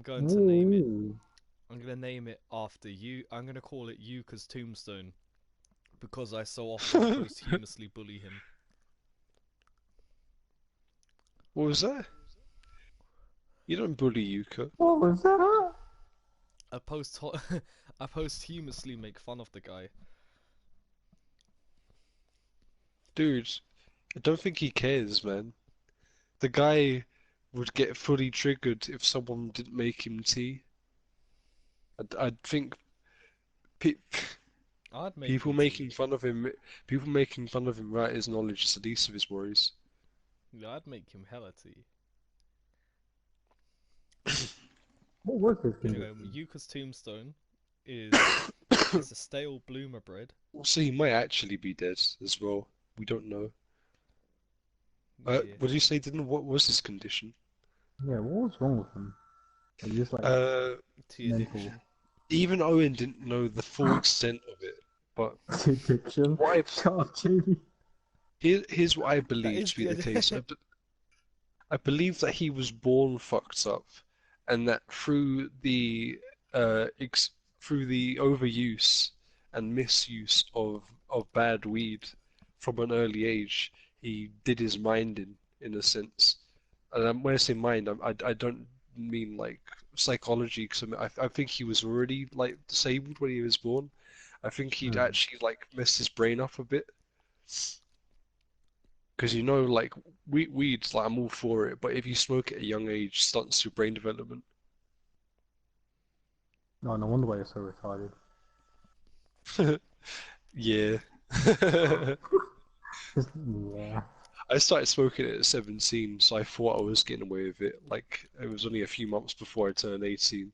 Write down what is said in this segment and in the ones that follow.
going to name it. Ooh. I'm gonna name it after you. I'm gonna call it Yuka's tombstone because I so often What posthumously bully him. was that? You don't bully Yuka. What was that? I post I posthumously make fun of the guy. Dude, I don't think he cares, man. The guy would get fully triggered if someone didn't make him tea. I think pe I'd make people him tea. making fun of him, people making fun of him right his knowledge is the least of his worries. Yeah, I'd make him hella tea. What was this Anyway, condition? Yuka's tombstone is it's a stale bloomer bread. Also, he might actually be dead as well. We don't know. Yeah. What did you say? Didn't what was his condition? Yeah, what was wrong with him? Was he just like Uh, Tea mental addiction. even Owen didn't know the full extent of it. But addiction? what I, Shut up, Jamie. here's what I That believe is to be the the case. I believe that he was born fucked up, and that through the overuse and misuse of bad weed from an early age, he did his mind in a sense. And when I say mind, I don't mean like psychology, because I think he was already like disabled when he was born. I think he'd actually like messed his brain up a bit. Because like weeds, like I'm all for it, but if you smoke at a young age, stunts your brain development. No, no wonder why you're so retarded. Yeah. Just, yeah. I started smoking it at 17, so I thought I was getting away with it. Like it was only a few months before I turned 18,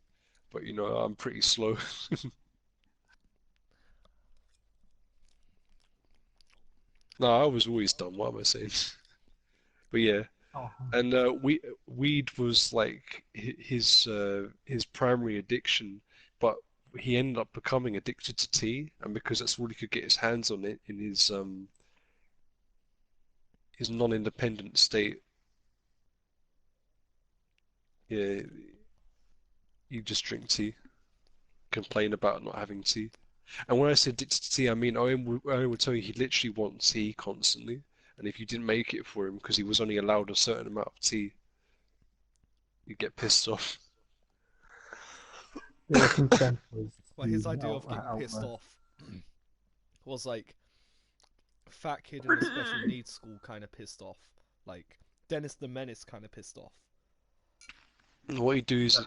but I'm pretty slow. No, I was always dumb. What am I saying? But yeah, Oh, and weed was like his primary addiction, but he ended up becoming addicted to tea, and because that's all he could get his hands on it in his non-independent state, yeah, you just drink tea, complain about not having tea. And when I say addicted to tea, I mean Owen would tell you he literally wants tea constantly, and if you didn't make it for him because he was only allowed a certain amount of tea, you'd get pissed off. yeah, consent was Well, his the idea of getting pissed outlet. off was like fat kid in a special needs school kind of pissed off. Like Dennis the Menace kind of pissed off. What he'd do is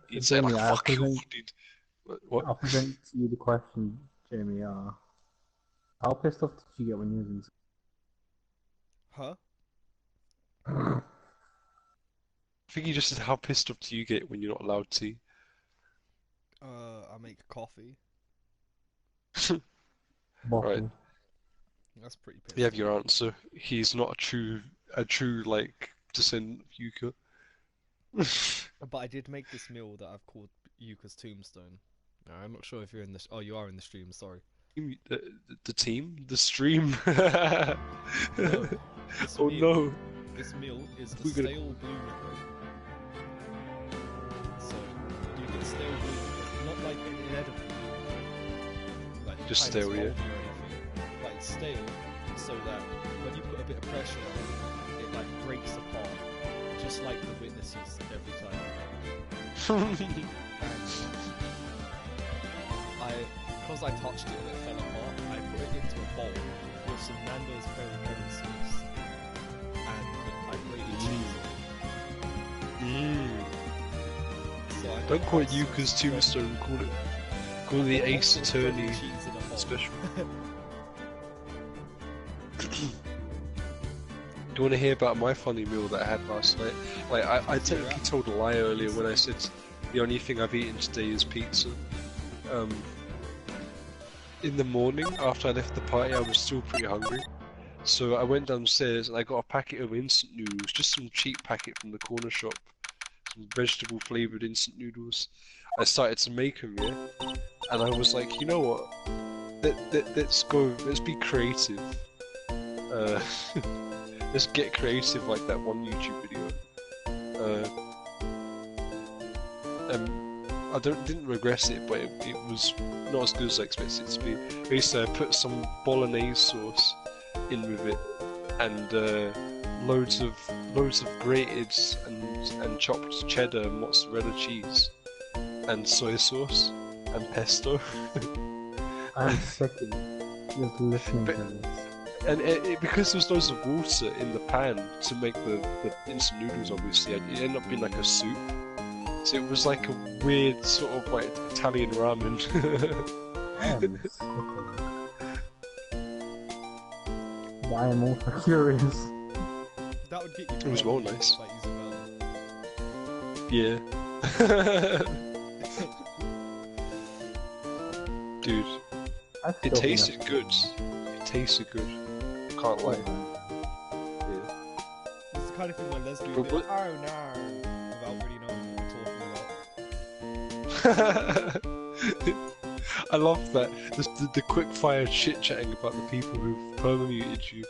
he'd say like Jamie, "fuck you," dude. What? I'll present to you the question, Jamie. How pissed off did you get when you was in Huh? school? I think he just said, "How pissed off do you get when you're not allowed tea?" I make coffee. Right, Bottle. That's pretty you pissed have off. your answer. He's not a true like descendant of Yuka. But I did make this meal that I've called Yuka's tombstone. I'm not sure if you're in the. Oh, you are in the stream. Sorry. The team, the stream. No, this Oh meal. no, This meal is a we're gonna. stale bloomer bread. So you get stale bloomer bread, not like an inedible, like Just kind of stale, yeah. moldy or anything. Like it's stale, so that when you put a bit of pressure on it, it like breaks apart, just like the witnesses every time. And because I touched it and it fell apart, I put it into a bowl with some Nando's peri peri sauce, and I grated cheese. Mm. So I Don't got call it hot sauce Yuka's spread. tombstone. Call it the Hot Ace sauce spread Attorney with cheese in a bowl. special. Do you want to hear about my funny meal that I had last night? Like I technically told a lie earlier when I said the only thing I've eaten today is pizza. In the morning after I left the party, I was still pretty hungry. So I went downstairs and I got a packet of instant noodles, just some cheap packet from the corner shop, some vegetable flavored instant noodles. I started to make them, yeah, and I was like, you know what? Let's go. Let's be creative. Let's get creative like that one YouTube video. I didn't regret it, but it was not as good as I expected it to be. Basically, I put some bolognese sauce in with it, and loads of grated and chopped cheddar and mozzarella cheese, and soy sauce and pesto. I'm sick of just listening to this. And because there's loads of water in the pan to make the instant noodles, obviously, it ended up being like a soup. So it was like a weird sort of like Italian ramen. I am also curious. That would get you. It was well nice. Like Isabella. Yeah. Dude, it tasted good. It tasted good. Can't lie. Yeah. It's the kind of thing where Leslie would be like, oh no, without really knowing what we're talking about. I love that. The quick fire chit chatting about the people who've perma-muted you.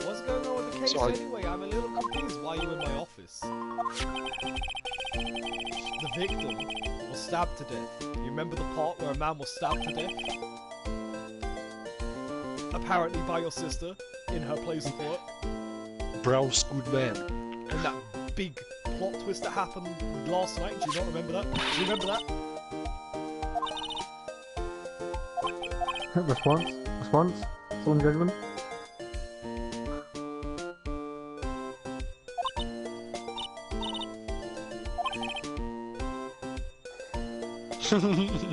What's going on with the case anyway? I'm a little confused. Why are you in my office? The victim was stabbed to death. You remember the part where a man was stabbed to death? Apparently by your sister in her place of work. Browse good man. And that big plot twist that happened last night. Do you not remember that? Do you remember that? Response? Someone judgment?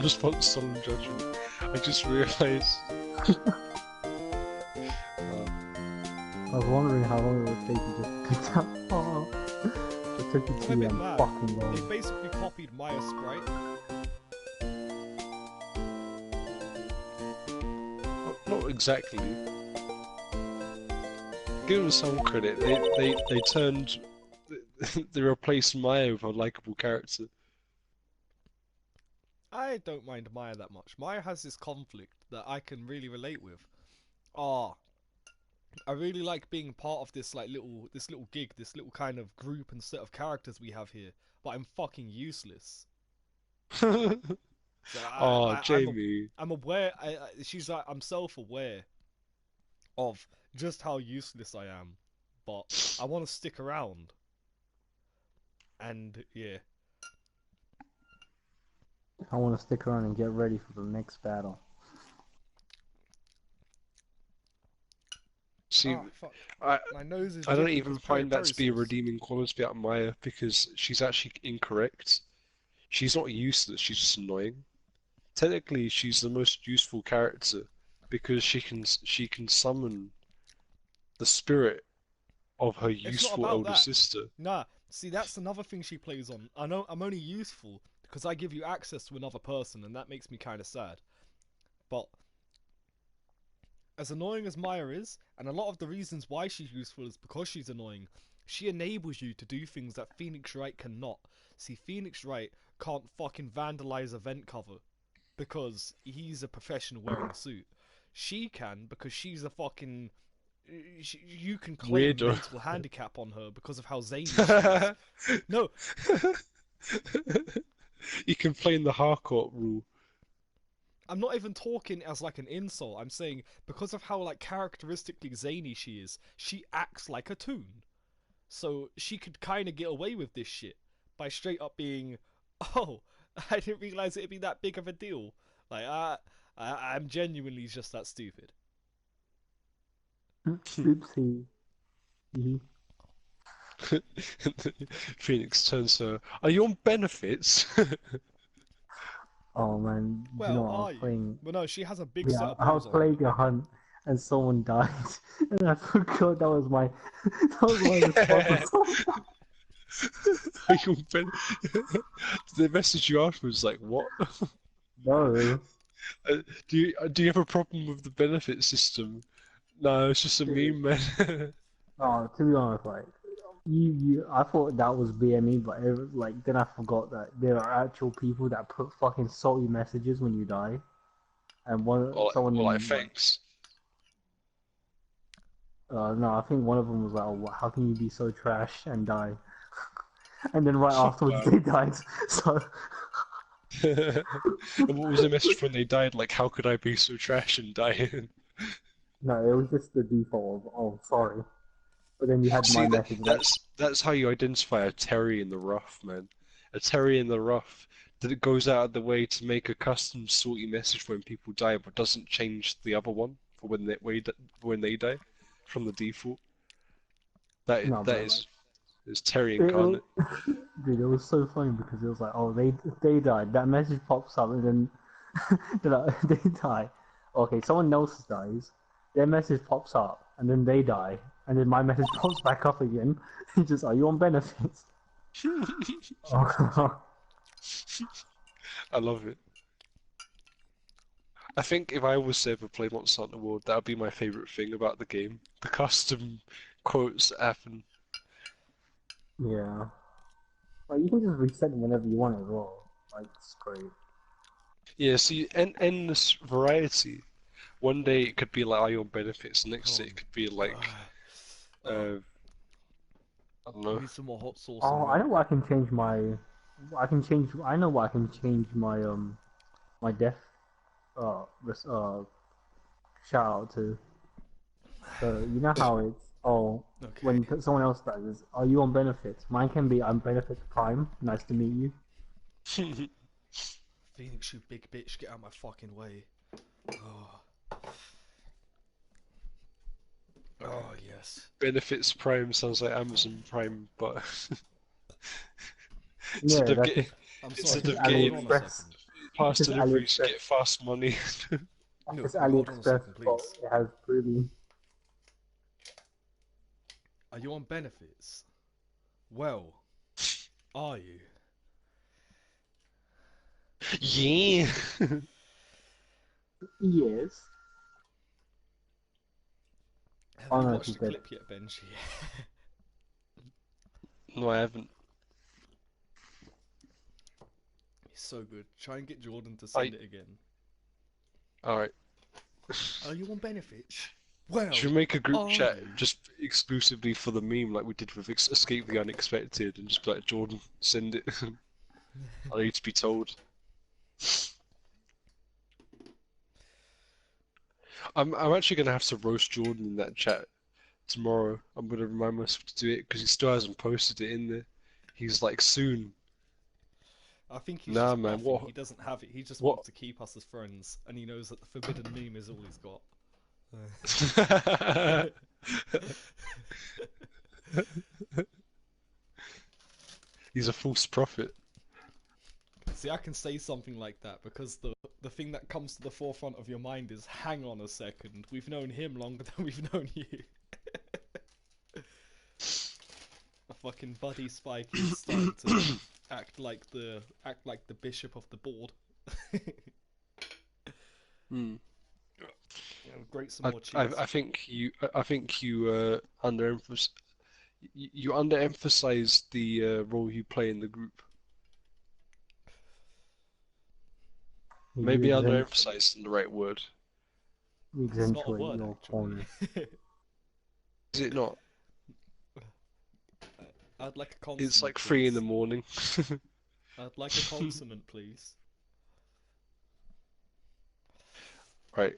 Response, solemn judgment. I just realised. I was wondering how long it would take to just pick that part. It took you too fucking long. They basically copied Maya's sprite. Not exactly. Give them some credit. They turned. They replaced Maya with a likable character. I don't mind Maya that much. Maya has this conflict that I can really relate with. I really like being part of this little gig, this little kind of group and set of characters we have here, but I'm fucking useless. So Jamie. I'm aware. She's like, I'm self-aware of just how useless I am, but I want to stick around. And yeah. I want to stick around and get ready for the next battle. See, my nose is I don't even find that to be a redeeming quality about Maya, because she's actually incorrect. She's not useless, she's just annoying. Technically, she's the most useful character because she can summon the spirit of her useful older sister. Nah, see, that's another thing she plays on. I know I'm only useful because I give you access to another person, and that makes me kind of sad. But as annoying as Maya is, and a lot of the reasons why she's useful is because she's annoying, she enables you to do things that Phoenix Wright cannot. See, Phoenix Wright can't fucking vandalize a vent cover because he's a professional wearing a suit. She can because she's a fucking... You can claim mental handicap on her because of how zany she is. No. You can play in the Harcourt rule. I'm not even talking as like an insult. I'm saying because of how characteristically zany she is, she acts like a toon. So she could kind of get away with this shit by straight up being, oh, I didn't realize it'd be that big of a deal. I'm genuinely just that stupid. Oopsie. Phoenix turns to her, are you on benefits? Oh man, well, you know I was playing... Well, no, she has a big set of I was playing a hunt and someone died, and I forgot that was my response. Are you on benefits? The message you afterwards like, what? No. Do you have a problem with the benefit system? No, it's just a meme, man. No, to be honest, I thought that was BME, but then I forgot that there are actual people that put fucking salty messages when you die, and or like someone thanks. no, I think one of them was like, oh, how can you be so trash and die? And then right afterwards Wow. they died. So And what was the message when they died? Like, how could I be so trash and die? no, it was just the default of oh sorry. But then you had my See, message like, that's how you identify a Terry in the rough, man. A Terry in the rough that it goes out of the way to make a custom salty message when people die, but doesn't change the other one for when they die from the default. no, That bro, like is Terry it, incarnate. dude, it was so funny because it was like, oh, they died. That message pops up, and then they die. Okay, someone else dies. Their message pops up, and then they die, and then my message pops back up again. It's just, are you on benefits? Oh, I love it. I think if I was to ever play Monster Hunter World, that would be my favorite thing about the game. The custom quotes that happen. yeah. Like you can just reset them whenever you want as well. Like it's great. Yeah, see, endless variety. One day it could be like Ion benefits, next day Hold it could be like, on. uh, I don't Give know. me some more hot sauce and Oh, I know milk. what I can change my. I can change. I know what I can change my my death shout out to. So you know how it's Okay. when someone else dies, it's, are you on benefits? Mine can be I'm benefits prime. Nice to meet you. Phoenix, you big bitch, get out of my fucking way. Oh, oh yes. Benefits Prime sounds like Amazon Prime, but instead Yeah, of getting I'm sorry, instead just of hold on getting a AliExpress. second. It's fast just deliveries, you AliExpress. get fast money. It's No, just hold on a AliExpress, second, but please. it has really. Are you on benefits? Well, are you? Yeah. Yes. Have Oh you no, watched she's the dead. clip yet, Benji? No, I haven't. It's so good. Try and get Jordan to I send it again. Alright. Are you on benefits? Well, Should we make a group are chat you? just exclusively for the meme like we did with Escape the Unexpected and just be like, Jordan, send it. I need to be told. I'm actually gonna have to roast Jordan in that chat tomorrow. I'm gonna remind myself to do it because he still hasn't posted it in there. He's like, soon. I think he's Nah, just man, bluffing. He doesn't have it. He just what? wants to keep us as friends, and he knows that the forbidden meme is all he's got. He's a false prophet. See, I can say something like that because the thing that comes to the forefront of your mind is, hang on a second, we've known him longer than we've known you. A fucking buddy Spike is starting to act like the bishop of the board. Hmm. Yeah, grate some more I cheese. think you underemphasize the role you play in the group. You Maybe accentuate, underemphasize isn't the right word. you It's not a accentuate word your actually. corners. Is it not? I'd like a It's consonant, like 3 in the please. morning. I'd like a consonant, please. Right.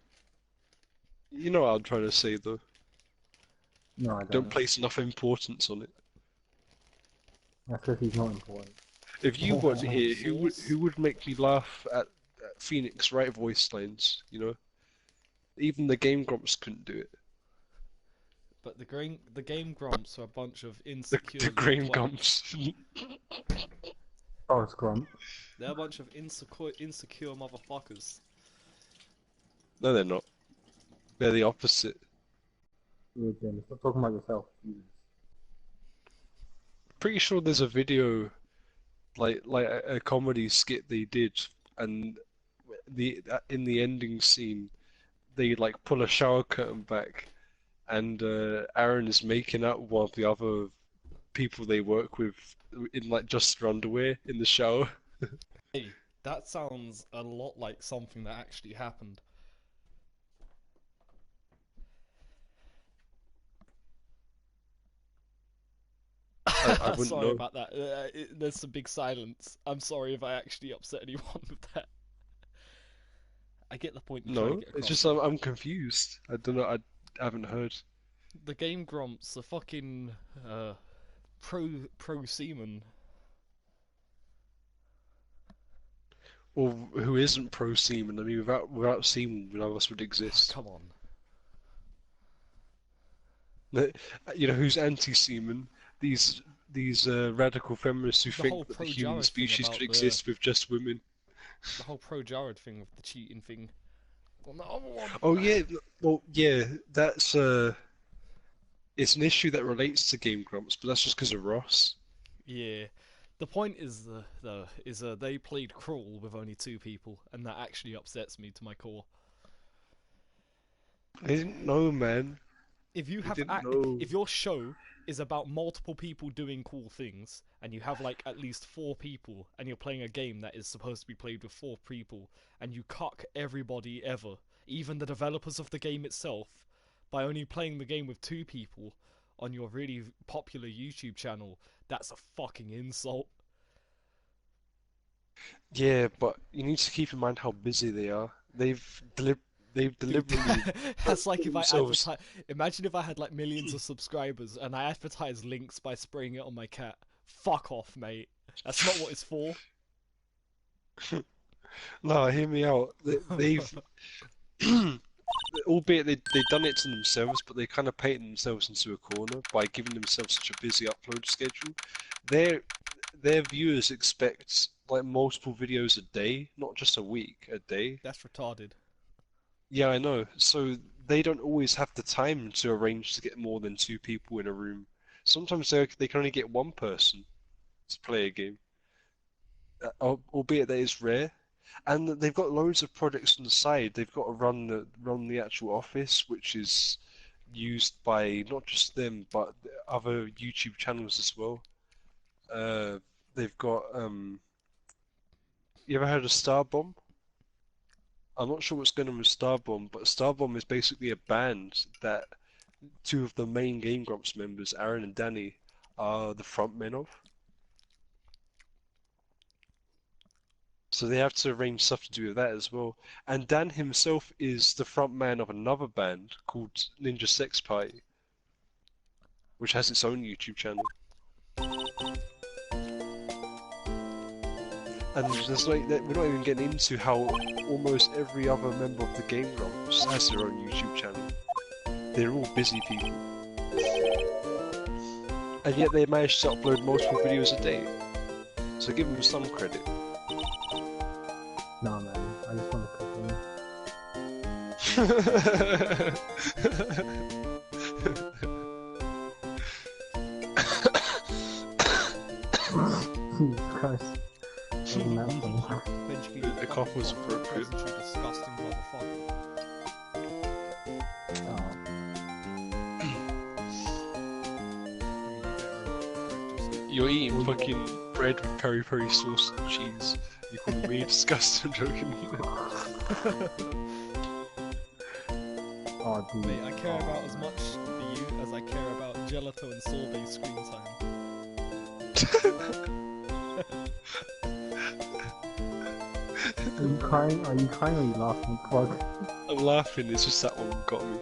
You know what I'm trying to say though. No, I Don't don't. place enough importance on it. That's because he's not important. If you Too weren't much hot here, sauce. who would make me laugh at Phoenix right voice lines, you know? Even the Game Grumps couldn't do it. But the game grumps are a bunch of The insecure little Game plebs. Grumps. Oh, Scrum. They're a bunch of insecure motherfuckers. No, they're not. They're the opposite. You're Jim. Stop talking about yourself. Jesus. Pretty sure there's a video like a comedy skit they did, and the in the ending scene they like pull a shower curtain back, and Aaron is making out with one of the other people they work with in like just their underwear in the shower. Hey, that sounds a lot like something that actually happened. wouldn't Sorry know. about that. There's some big silence. I'm sorry if I actually upset anyone with that. I get the point you're trying to No, get it's across. just I'm confused. I don't know. I haven't heard. The Game Grumps are fucking pro seaman. Or who isn't pro semen? I mean, without semen, none of us would exist. Come on. You know who's anti-semen? These radical feminists who The think whole that the pro human Jared thing species could about exist with just women. the whole pro Jared thing with the cheating thing. On the other one. Oh yeah, well yeah, that's it's an issue that relates to Game Grumps, but that's just because of Ross. Yeah. The point is they played Crawl with only 2 people, and that actually upsets me to my core. I didn't know, man. If you I have didn't know. if your show is about multiple people doing cool things, and you have like at least 4 people, and you're playing a game that is supposed to be played with 4 people, and you cuck everybody ever, even the developers of the game itself, by only playing the game with 2 people on your really popular YouTube channel, that's a fucking insult. Yeah, but you need to keep in mind how busy they are. They've Dude, deliberately that's like put if I themselves. advertise. Imagine if I had like millions of subscribers and I advertise links by spraying it on my cat. Fuck off, mate. That's not what it's for. No, hear me out. They've albeit they've done it to themselves, but they kind of painted themselves into a corner by giving themselves such a busy upload schedule. Their their viewers expect like multiple videos a day, not just a week, a day. That's retarded. Yeah, I know. So they don't always have the time to arrange to get more than 2 people in a room. Sometimes they can only get one person to play a game, albeit that is rare. And they've got loads of projects on the side. They've got to run the actual office, which is used by not just them but other YouTube channels as well. Uh, they've got you ever heard of Starbomb? I'm not sure what's going on with Starbomb, but Starbomb is basically a band that 2 of the main Game Grumps members, Aaron and Danny, are the frontmen of. So they have to arrange stuff to do with that as well. And Dan himself is the front man of another band called Ninja Sex Party, which has its own YouTube channel. And there's like that we're not even getting into how almost every other member of the Game Grumps has their own YouTube channel. They're all busy people. And yet they manage to upload multiple videos a day. So give them some credit. Nah, man. I just want to cook Jesus Christ. Wasn't that funny? Eventually, The cough was appropriate. Present you disgusting motherfucker. Oh. You're eating fucking bread with peri peri sauce and cheese. You call me disgusting, joking. Oh, dude. Mate, I care about as much for you as I care about gelato and sorbet screen time. Are you crying? Are you crying or are you laughing, Plug? I'm laughing, it's just that one got me.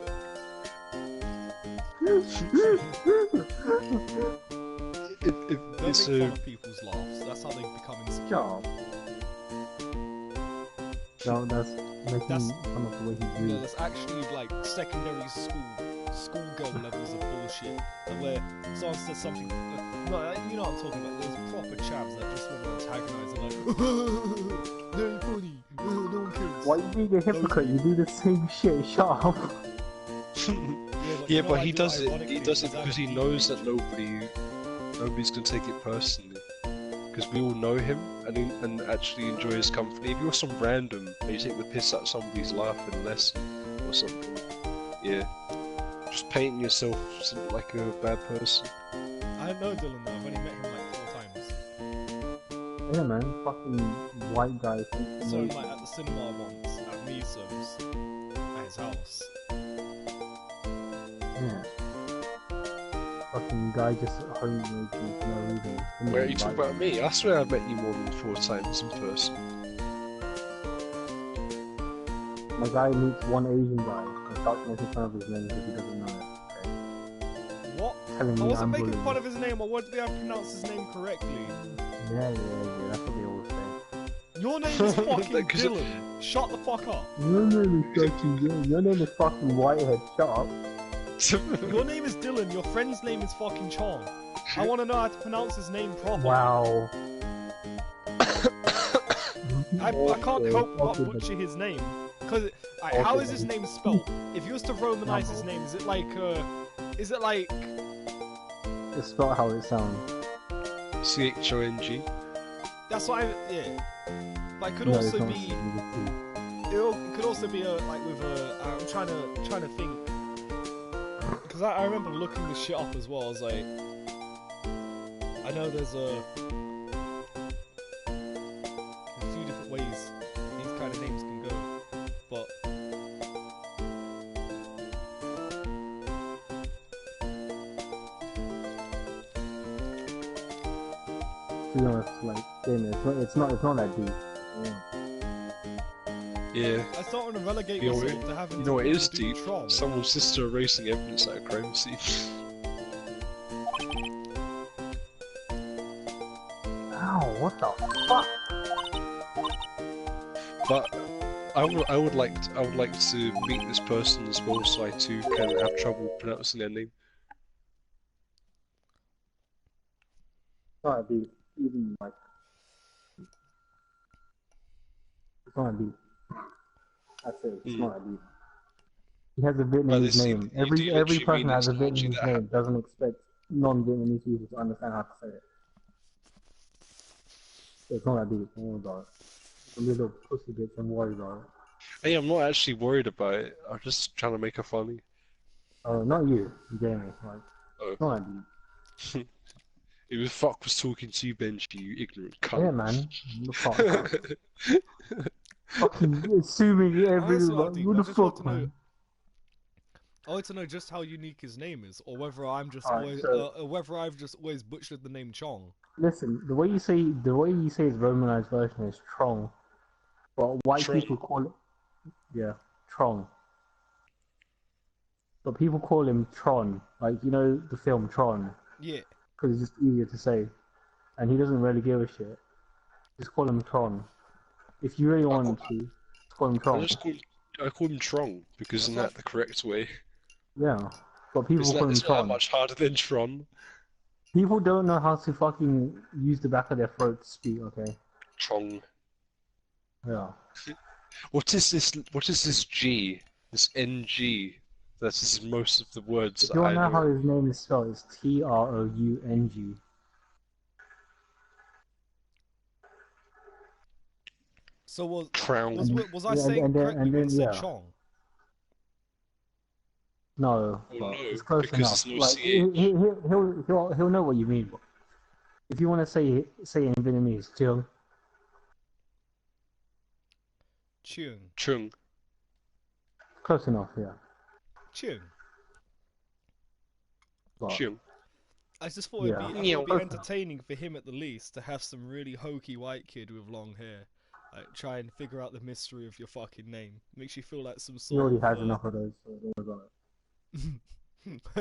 Don't It's make fun of people's laughs. That's how they become insecure. Job. No, that's making That's- fun of the way he You know, drew. there's actually like secondary schoolgirl levels of bullshit, and where someone says something. No, you know what I'm talking about. There's proper chavs that just want to antagonize and like, they ain't funny. No one cares. Why are you being a hypocrite? You do the same shit. Shut up. Yeah, you know, but I he do does it. ironically He does it because because he I'm a knows that nobody's gonna take it personally. Because we all know him and actually enjoy his company. If you're some random and you take the piss out of somebody's laughing lesson or something, yeah, just painting yourself like a bad person. I know Dylan though. I've only met him like 4 times. Yeah, man. Fucking white guy. So like at the cinema once, at Miso's, at his house. Yeah. fucking guy just home raped me for no reason. Didn't Wait, are even you talking like about me? I swear I've met you more than 4 times in person. My guy meets one Asian guy and starts making fun of his name because he doesn't know it. What? Telling I me wasn't I'm making bullying. fun of his name. I wanted to be able to pronounce his name correctly. Yeah, that's what they always say. Your name is fucking 'Cause Dylan. Shut the fuck up. Your name is fucking Whitehead. Shut up. Your name is Dylan. Your friend's name is fucking Chong. I want to know how to pronounce his name properly. Wow. I can't help but butcher his name. Cause how is his name spelled? If you was to romanize his name, is it like It's not how it sounds. CHONG. That's what but it could No, also it's not. be. It could also be like with a. I'm trying to think. Because I remember looking this shit up as well. I was like, I know there's a few different ways these kind of names can go, but To be honest, like, Damien, it's not that deep. Yeah. I don't want to relegate You know myself what- to having You to know what do is deep? Tron. Someone's sister erasing evidence at a crime scene. Ow, what the fuck? But I would like to meet this person as well, so I too can have trouble pronouncing their name. It's not that deep. Even like, it's not that deep. That's it. It's not that deep. He has a Vietnamese see, name. you do Every literally person mean has a it's not actually Vietnamese that name. Doesn't expect non-Vietnamese people to understand how to say it. So it's not that deep. Don't worry about it. Don't be a little pussy bitch and worry about it. Hey, I'm not actually worried about it. I'm just trying to make her funny. Oh, not you, Jamie. Like, Oh. it's not that deep. Who the fuck was talking to you, Benji, you ignorant cunt? Yeah, man. The fuck. Fucking assuming every Honestly, like, Deep, what I the just want fuck, to know. man? I want to know just how unique his name is, or whether I'm just Alright, always, so- whether I've just always butchered the name Chong. Listen, the way you say his romanized version is Trong, but white Trong. people call it Trong. But people call him Tron, like you know the film Tron, Yeah. because it's just easier to say, and he doesn't really give a shit. Just call him Tron. If you really want to, just call him Tron. I call him Trong because isn't that the correct way? Yeah, but people Isn't call that, him it's not that Tron. much harder than Tron. People don't know how to fucking use the back of their throat to speak. Okay. Trong. Yeah. What is this? What is this G? This NG? That is most of the words If that you I want to know how know. his name is spelled, it's Troung. So Crown. was I Yeah, saying and then- correctly and when I then, said yeah. Chong? No, Oh, but no, it's close because enough. it's no Like CH. he'll know what you mean. If you want to say it in Vietnamese, Chung. Chung. Chung. Close enough, yeah. Chung. But, Chung. I just thought it'd Yeah. be Close enough. entertaining for him at the least to have some really hokey white kid with long hair. Like, try and figure out the mystery of your fucking name. Makes you feel like some He sort already of. has enough of those, so don't worry about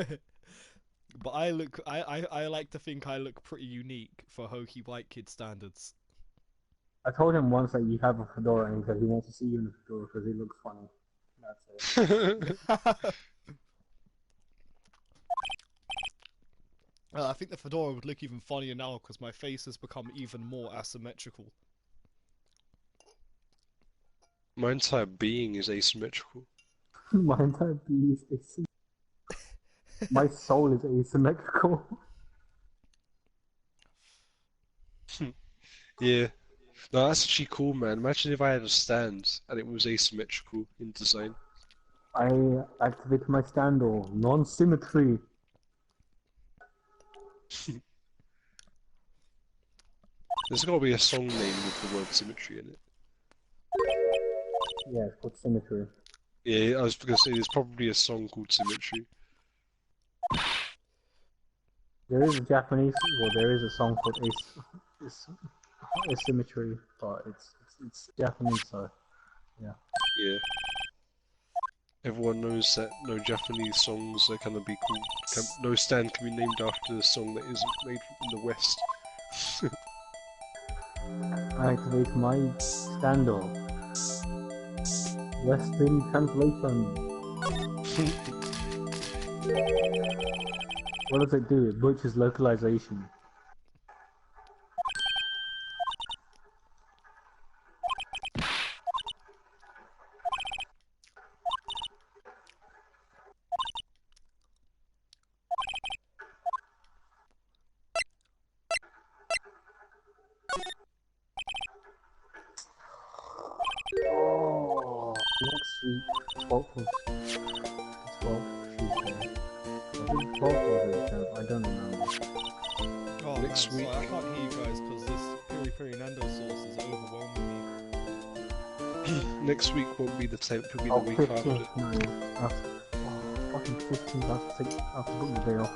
it. But I like to think I look pretty unique for hokey white kid standards. I told him once that you have a fedora, and he said he wants to see you in a fedora because he looks funny. That's it. I think the fedora would look even funnier now because my face has become even more asymmetrical. My entire being is asymmetrical. My entire being is asymmetrical. My soul is asymmetrical. Yeah. No, that's actually cool, man. Imagine if I had a stand and it was asymmetrical in design. I activate my stand or non-symmetry. There's got to be a song name with the word symmetry in it. Yeah, it's called symmetry. Yeah, I was going to say there's probably a song called Symmetry. There is a Japanese, well, there is a song called Asymmetry, but it's Japanese, so yeah. Yeah. Everyone knows that no Japanese songs are gonna be called. No stand can be named after a song that isn't made in the West. I activate my standoff. Western translation. What does it do? It butchers localization. Oh, next week, 12th of 12th Tuesday. Was it 12th or was it 10th? I don't remember. Oh, Next man, week. sorry, I can't hear you guys because this Piri Piri Nando sauce is overwhelming me. Next week won't be the 10th, it'll be Oh, the week 15th, after. no, fucking 15th, I have to book the day off.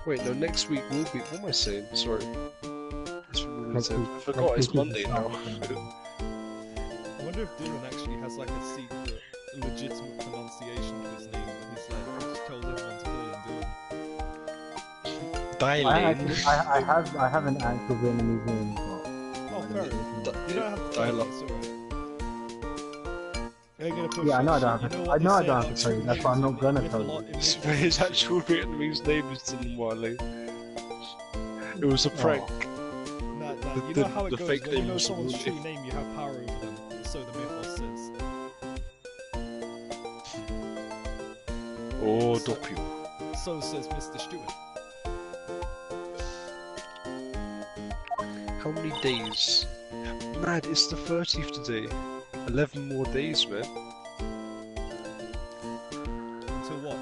Wait, no, next week will be. What am I saying? Sorry. Next week. I forgot it's Next week Monday is now. I wonder if Dylan actually has like a secret, legitimate pronunciation of his name that he's like, he just tells everyone to call him Dylan. I have an actual Vietnamese name, Dylan. Oh, fair enough. Di- You don't have to tell dialogue. me, it's alright. I ain't gonna push Yeah, I know I that don't have shit. to. You know I what know they I say don't have about to tell you. true That's why I'm names, not gonna it tell live a you. lot- it lives- His actual Vietnamese name is Tin Wale. It was a prank. Nah, The- you know the- how it the goes. fake When you name know was someone's Wally. true name, you have power over them. So the mythos says. Oh, So- Doppio. So says Mr. Stewart. How many days? Mad, it's the 30th today. 11 more days, man. Until what?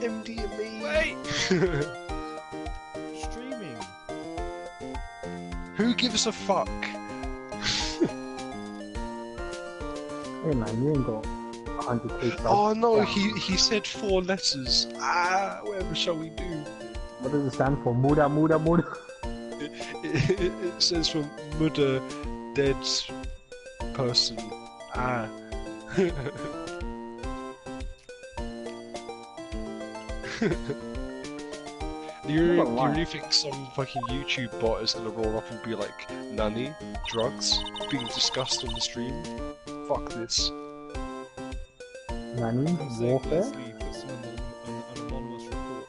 MDMA. Wait! Streaming. Who gives a fuck? Hey man, you ain't got 100k subs. Oh no, down. he said 4 letters. Ah, whatever shall we do? What does it stand for? Muda, muda, muda. It says from murder, dead person. Ah. Do you really think some fucking YouTube bot is gonna roll up and be like, Nanny, drugs, being discussed on the stream? Fuck this. Nani? I'm saying Warfare? Leslie puts an anonymous report.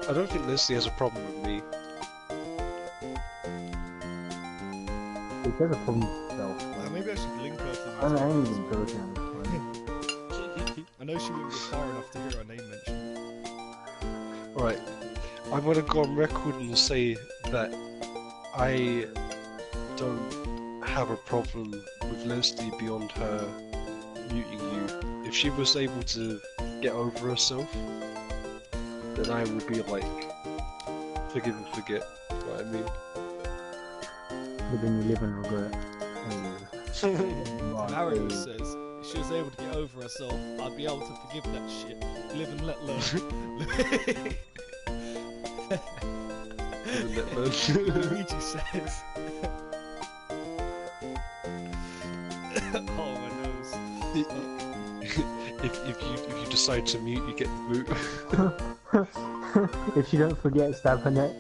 I don't think Leslie has a problem with me. He has a problem with himself. Maybe I should link her to I this. ain't even joking. I know she wouldn't get far enough to hear her name mentioned. Right, I'm gonna go on record and say that I don't have a problem with Leslie beyond her muting you. If she was able to get over herself, then I would be like, forgive and forget. You know what I mean? But then you live in regret. Mario says, if she was able to get over herself, I'd be able to forgive that shit. Live and let learn. Luigi says, oh my nose. If you decide to mute, you get the boot. If she don't forget, stab her neck.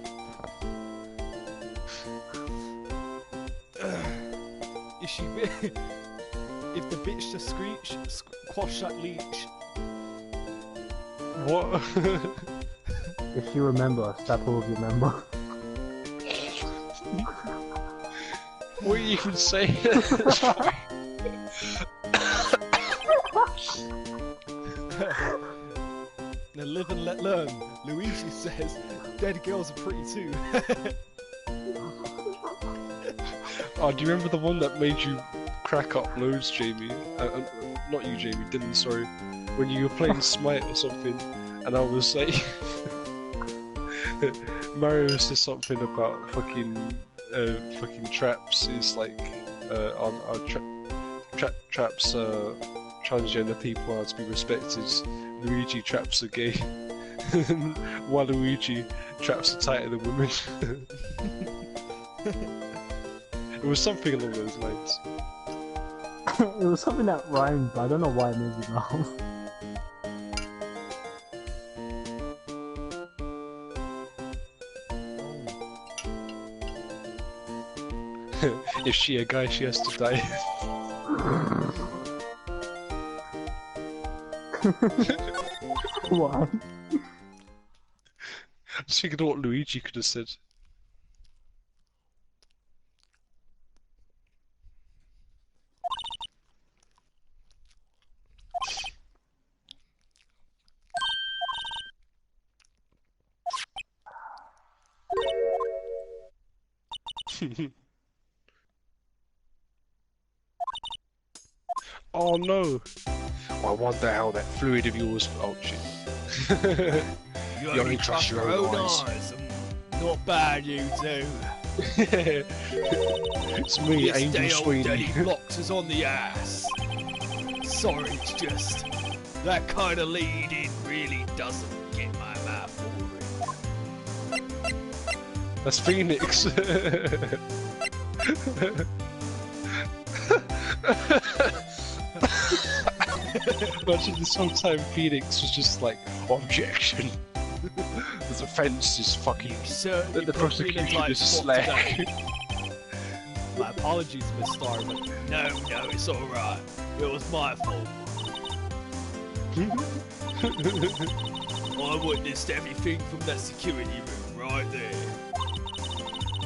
If she if the bitch just screech, quash that leech. What? If she remember, stab her with your member. What are you even saying? Now live and let learn. Luigi says, dead girls are pretty too. Oh, do you remember the one that made you crack up loads, Jamie? Not you, Jamie, Dylan, sorry. When you were playing Smite or something, and I was like... Mario said something about fucking traps is like... traps transgender people are to be respected. Luigi traps are gay. Waluigi traps are tighter than women. It was something along those lines. It was something that rhymed, but I don't know why it made me laugh. If she a guy, she has to die. Why? I was thinking of what Luigi could have said. Oh no! I wonder how that fluid of yours. Oh shit! You only trust your own eyes. Not bad, you two. It's me, This Angel day old Sweeney. Daddy Blocks is on the ass. Sorry, it's just that kind of lead-in really doesn't get my mouth watering. That's Phoenix. Imagine this whole time Phoenix was just like, objection. The defense is fucking. Certainly The put me in a prosecution tight is spot slack. today. My apologies, Miss Starman. No, it's alright. It was my fault. I witnessed everything from that security room right there.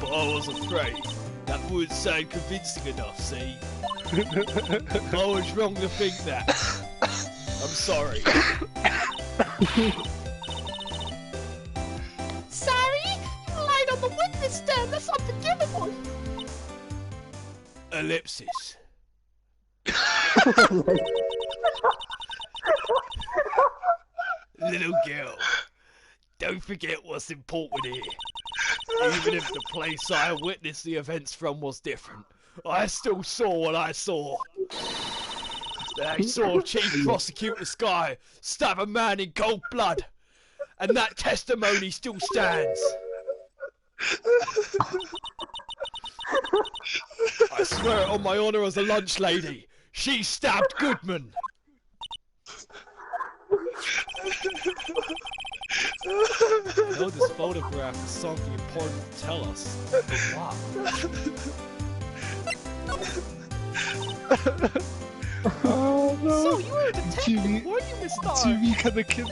But I was afraid that wouldn't sound convincing enough, see? I was wrong to think that. I'm sorry. Sorry? You lied on the witness stand. That's unforgivable. Ellipsis. Little girl, don't forget what's important here. Even if the place I witnessed the events from was different, I still saw what I saw. I saw Chief Prosecutor Sky stab a man in cold blood, and that testimony still stands. I swear it on my honour as a lunch lady, she stabbed Goodman. I know this photograph is something important to tell us, but what? Oh no! So you were a detective, weren't you, Miss Star? TV kind of kid.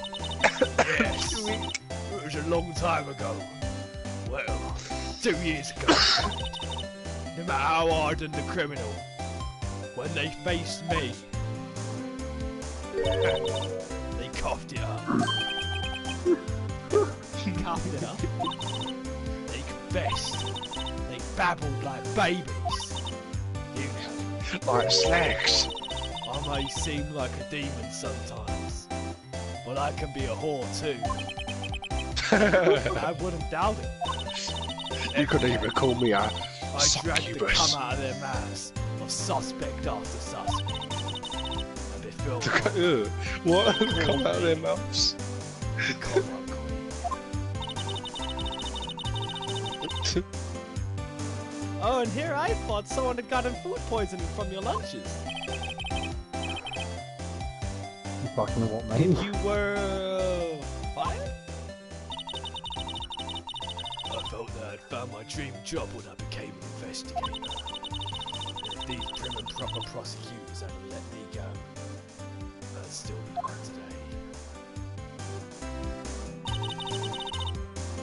Yes, it was a long time ago. Well, 2 years ago. No matter how hardened the criminal, when they faced me, they coughed it up. Coughed it up. They confessed. They babbled like babies. You know, Like slacks. I may seem like a demon sometimes, but I can be a whore too. I wouldn't doubt it. You could even call me a I dragged the succubus. cum out of their mouths of suspect after suspect. And they filled Ugh. What? Come out of their mouths. the cover-up queen. Oh, and here I thought someone had gotten food poisoning from your lunches. You fucking what, mate? And you were fired? I felt that I'd found my dream job when I became an investigator. And if these prim and proper prosecutors hadn't let me go, I'd still be on today.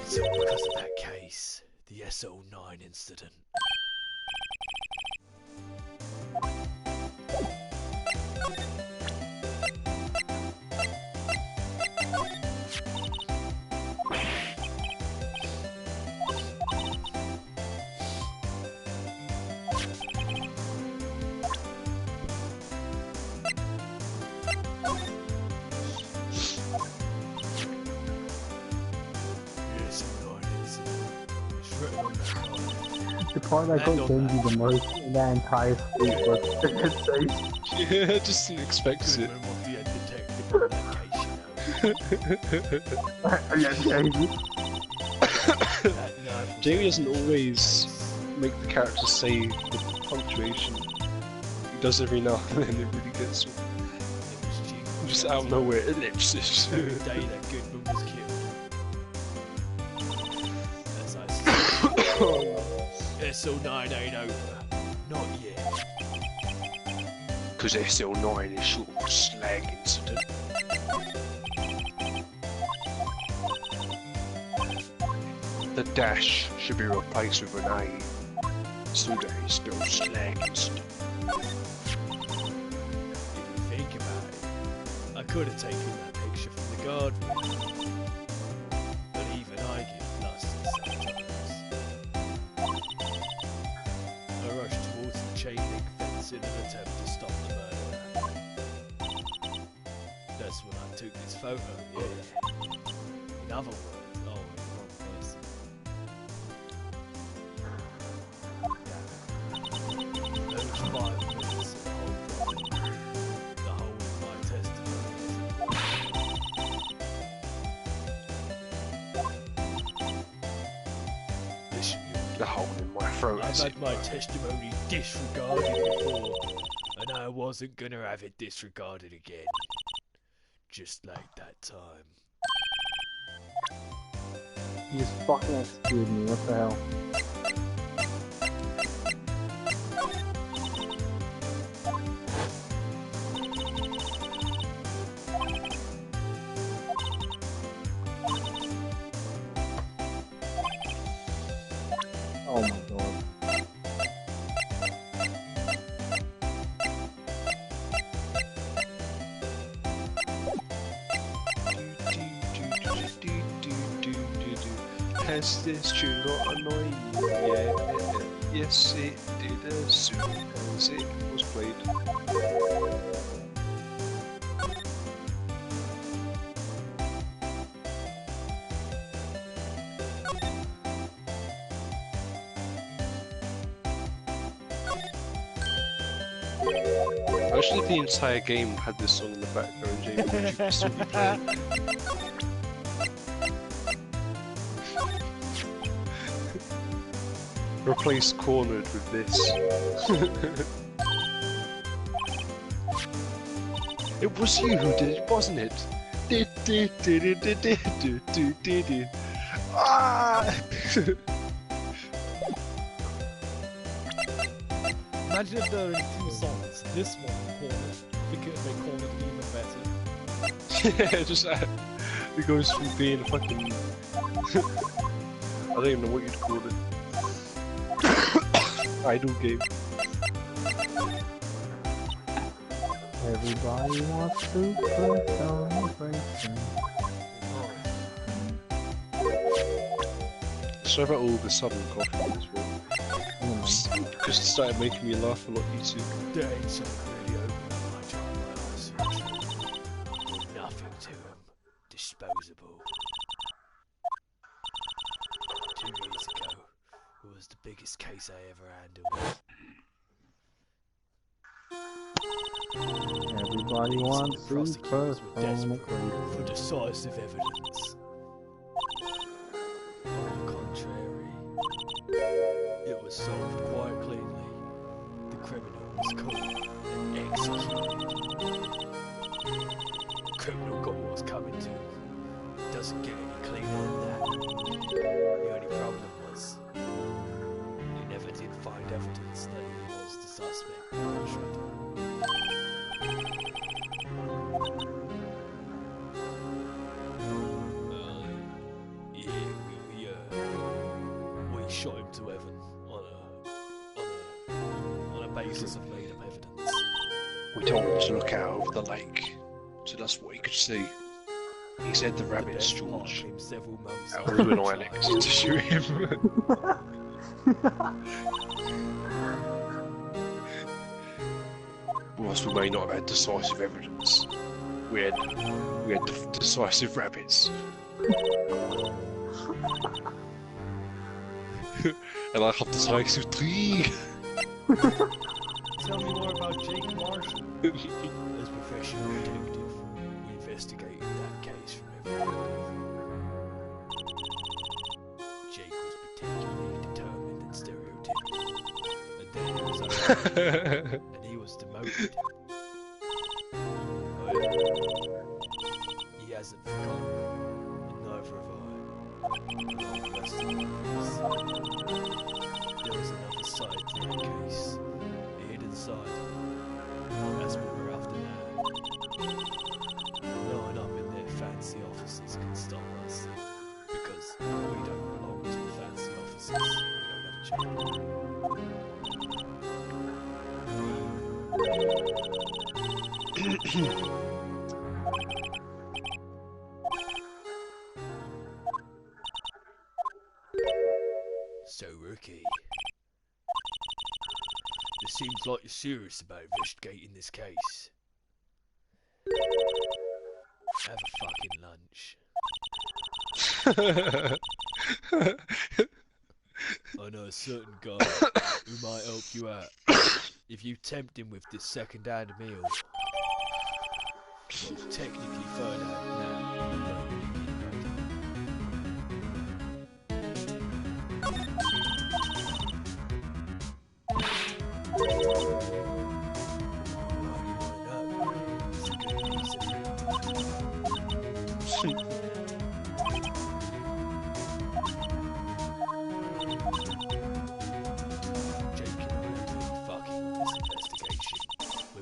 It's all because of that case, the SO9 incident. The part that got Genji the most in that entire speech was the dead face. Yeah, I just didn't expect it. Goodman was the detective on that case, you know. Yeah, Genji. That knife was Jamie in doesn't his always face. make the character say the punctuation. He does every now and then, it really gets me. It was Jingle Just Jangle out of nowhere, ellipsis. the day that Goodman was killed. As I said, SL9 ain't over. Not yet. Because SL9 is sort of a slag incident. The dash should be replaced with an A. So that it's spelled slag incident. If you think about it, I could have taken that picture from the guard room. But even I get flustered sometimes. I rushed towards the chain link fence in an attempt to stop the murderer. That's when I took this photo, yeah. In other words, oh, the wrong person. Those 5 minutes of the whole problem. The whole of my testimony. Listen, The hole in my throat I've is had my testimony disregarded before, and I wasn't gonna have it disregarded again. Just like that time. You just fucking executed me, what the hell? Oh my god. Has this tune not annoyed you yet? Yes, it did as soon as it was played. Actually, the entire game had this song in the background, Jamie. Would you still be playing? Replace Cornered with this. It was you who did it, wasn't it? Ah! Imagine if there were 2 songs. This one cornered. I think it would make cornered even better. Yeah, just it goes from being fucking. I don't even know what you'd call it. Idle game. Everybody wants to put celebration. Sorry about all the sudden coughing as well. Anyway, Because it started making me laugh a lot, you two. There ain't something really open when I try my eyes. Nothing to him. Disposable. 2 years ago, it was the biggest case I ever handled. everybody wants to Prosecutors were perform desperate it. for decisive evidence. On the contrary, it was solved quite cleanly. The criminal was caught and executed. The criminal got what was coming to him. It doesn't get any cleaner than that. The only problem was, they never did find evidence that he was the suspect. We shot him to heaven on a basis of made up evidence. We told him to look out over the lake, so that's what he could see. He said the The rabbits, best part George. came several months That after was when the I trial. elected to shoot him. Whilst we may not have had decisive evidence, we had decisive rabbits. En dan gaat de zaak zo 3. Tell me more about Jake Marshall. As professional detective, we investigated that case from every angle. Jake was particularly determined and stereotypical, and then he was unhappy, and he was demoted. However, he hasn't forgotten, and neither have I. Along the rest of the years. There was another side to that case, a hidden side. That's what we're after now. No one up in their fancy offices can stop us, because we don't belong to the fancy offices. We don't have a job. So, Rookie, it seems like you're serious about investigating this case. Have a fucking lunch. I know a certain guy who might help you out. If you tempt him with this second-hand meal, well, technically third-hand now.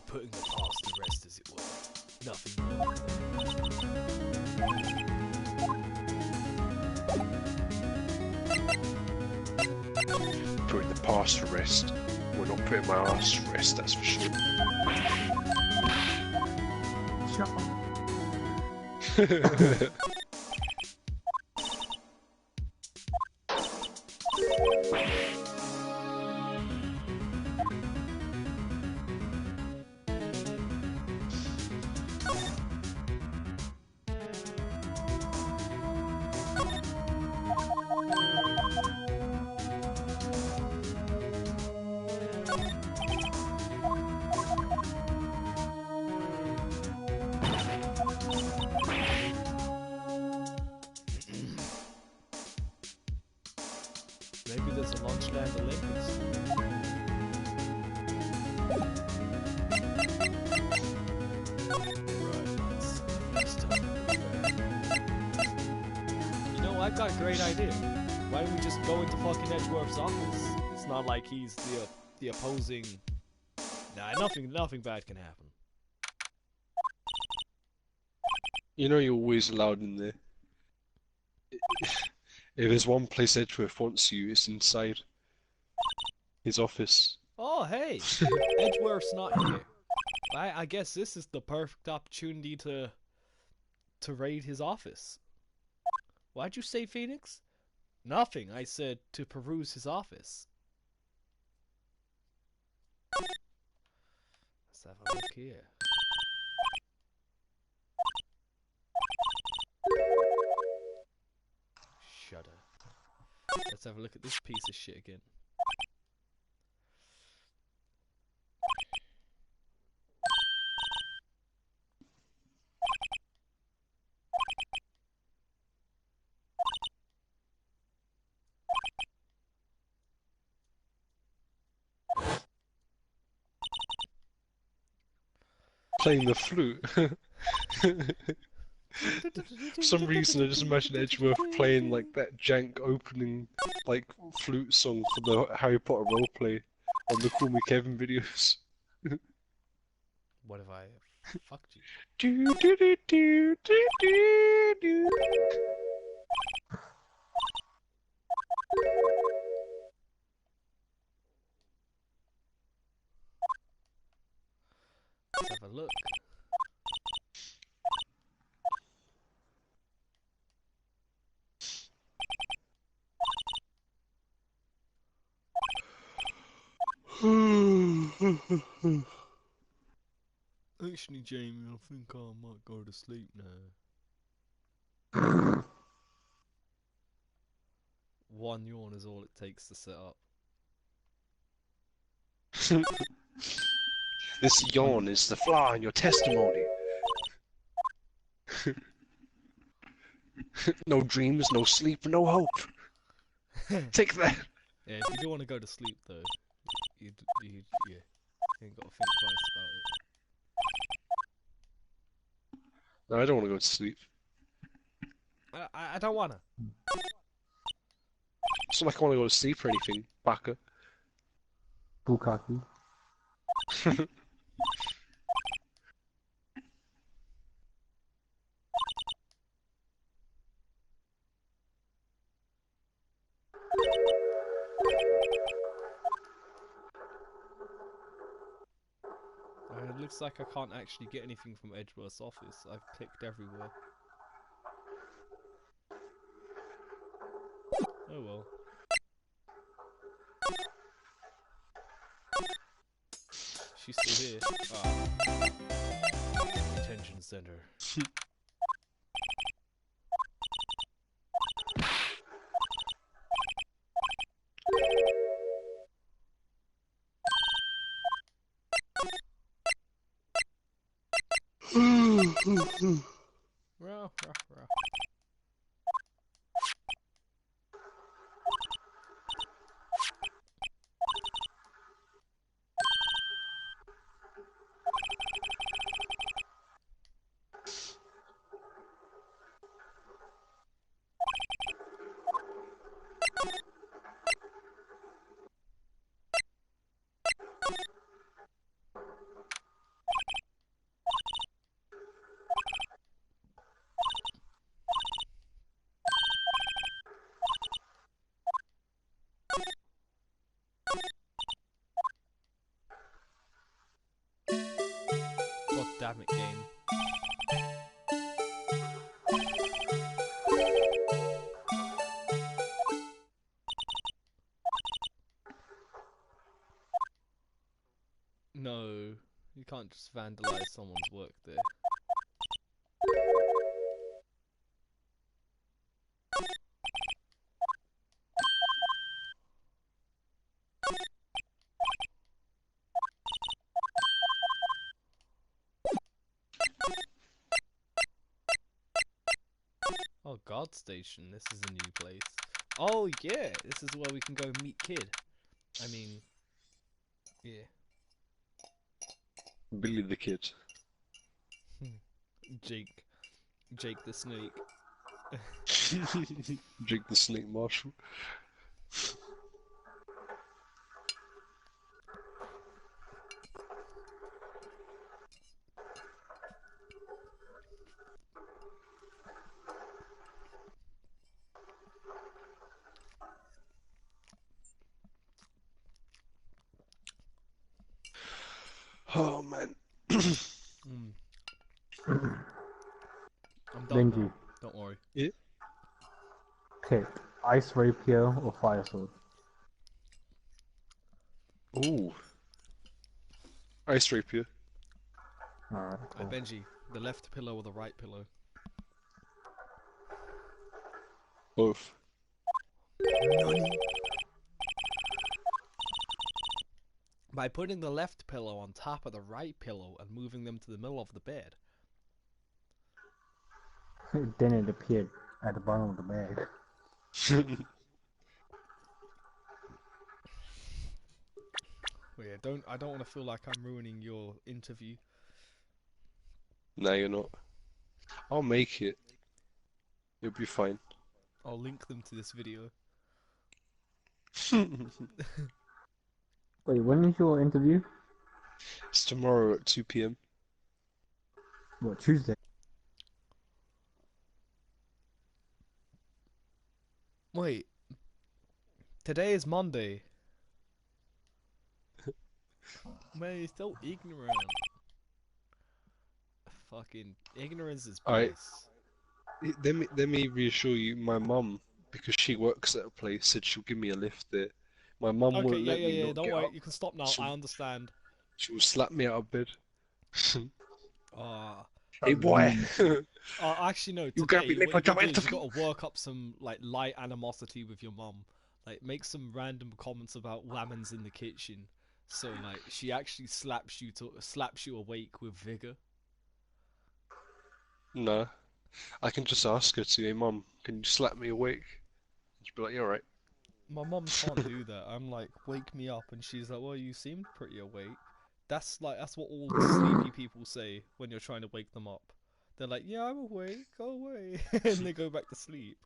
Putting the past to rest, as it were. Nothing more. Putting the past to rest. We're not putting my ass to rest, that's for sure. Shut up. Maybe there's a launch land Olympics. You know, I've got a great idea. Why don't we just go into fucking Edgeworth's office? It's not like he's the opposing. Nah, nothing bad can happen. You know you're always allowed in there. If there's one place Edgeworth wants you, it's inside his office. Oh, hey, Edgeworth's not here. I guess this is the perfect opportunity to raid his office. Why'd you say, Phoenix? Nothing. I said to peruse his office. Let's have a look here. Shudder. Let's have a look at this piece of shit again. Playing the flute. For some reason, I just imagine Edgeworth playing like that jank opening like flute song for the Harry Potter roleplay on the Call Me Kevin videos. What if I fucked you? Do do do do do do do. Let's have a look. Actually, Jamie, I think I might go to sleep now. One yawn is all it takes to sit up. This yawn is the flaw in your testimony. No dreams, no sleep, no hope. Take that. Yeah, if you do want to go to sleep though, you yeah, you ain't got to think twice about No, I don't want to go to sleep. it. I don't wanna. It's not like I want to go to sleep or anything, Baka. Bukaki. It looks like I can't actually get anything from Edgeworth's office. I've clicked everywhere. Oh well. She's still here. Ah. Detention center. Rah, rah, rah. God damn it, game. No, you can't just vandalize someone's work there. Oh, guard station. This is a new place. Oh yeah, this is where we can go meet Kid. I mean, yeah. Billy the Kid. Jake the Snake. Jake the Snake Marshall. Oh man. Mm. I'm done Benji, now. Don't worry. Yeah. pick ice rapier or fire sword. Ooh. Ice rapier. Alright, cool. Benji, the left pillow or the right pillow? Both. By putting the left pillow on top of the right pillow and moving them to the middle of the bed. Then it appeared at the bottom of the bag. Well, yeah, I don't want to feel like I'm ruining your interview. No, you're not. I'll make it. You'll be fine. I'll link them to this video. Wait, when is your interview? It's tomorrow at 2 p.m. What, Tuesday? Wait. Today is Monday. Man, you're so ignorant. Fucking ignorance is Alright. bliss. Let me reassure you, my mum, because she works at a place, said she'll give me a lift there. My mum Okay, won't yeah, let yeah, me yeah. not Don't get worry, up. you can stop now. She'll- I understand. She will slap me out of bed. Ah, Hey boy, Actually, no. you gotta be Today, late what for you job gotta do is you interview. gotta work up some like light animosity with your mum. Like, make some random comments about lemons in the kitchen, so like she actually slaps you awake with vigor. Nah, I can just ask her to, hey mum, can you slap me awake? She'd be like, yeah, alright. My mum can't do that. I'm like, wake me up, and she's like, well, you seemed pretty awake. That's what all sleepy people say when you're trying to wake them up. They're like, yeah, I'm awake, go away, and they go back to sleep.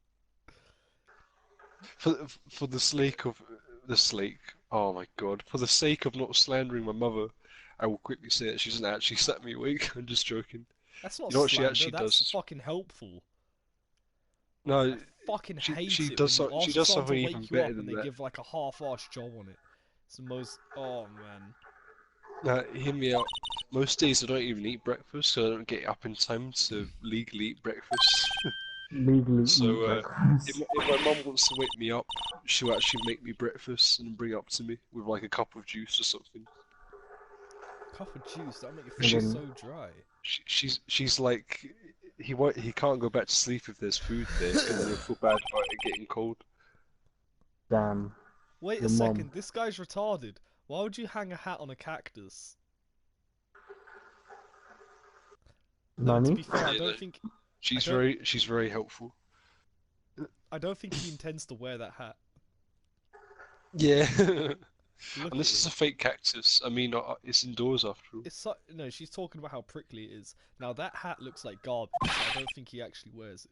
For the sake of the sake, oh my God, for the sake of not slandering my mother, I will quickly say that she doesn't actually set me awake. I'm just joking. That's not You know what she slander. actually That's does? fucking helpful. No, I fucking she hate it when does you she ask does someone to something even wake you better up and than they that. give like a half-assed job on it. It's the most. Oh man. Now, hear me out. Most days I don't even eat breakfast, so I don't get up in time to legally eat breakfast. Legally eat So, breakfast. if my mum wants to wake me up, she'll actually make me breakfast and bring it up to me with like a cup of juice or something. Cup of juice. That'll make your And food She, then so dry. she's like, he can't go back to sleep if there's food there, because then he'll feel bad about it getting cold. damn Wait a your mum. second. This guy's retarded. Why would you hang a hat on a cactus? No, to Nani? be fair, Yeah, no, I don't, she's very helpful. I don't think he intends to wear that hat. Yeah, Look and at this is it. a fake cactus. I mean, it's indoors after all. No, she's talking about how prickly it is. Now that hat looks like garbage, so I don't think he actually wears it.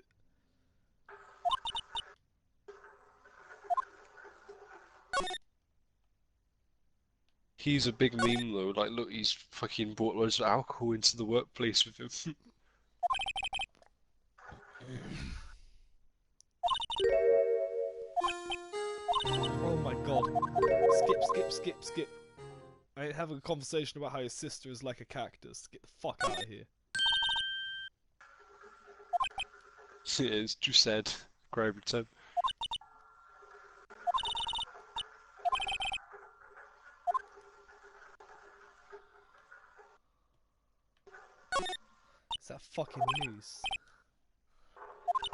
He's a big meme though. Like, look, he's fucking brought loads of alcohol into the workplace with him. Oh my god. Skip, skip, skip, skip. I ain't having a conversation about how his sister is like a cactus. Get the fuck out of here. Yeah, it's too sad. Cry every time. It's that fucking noose.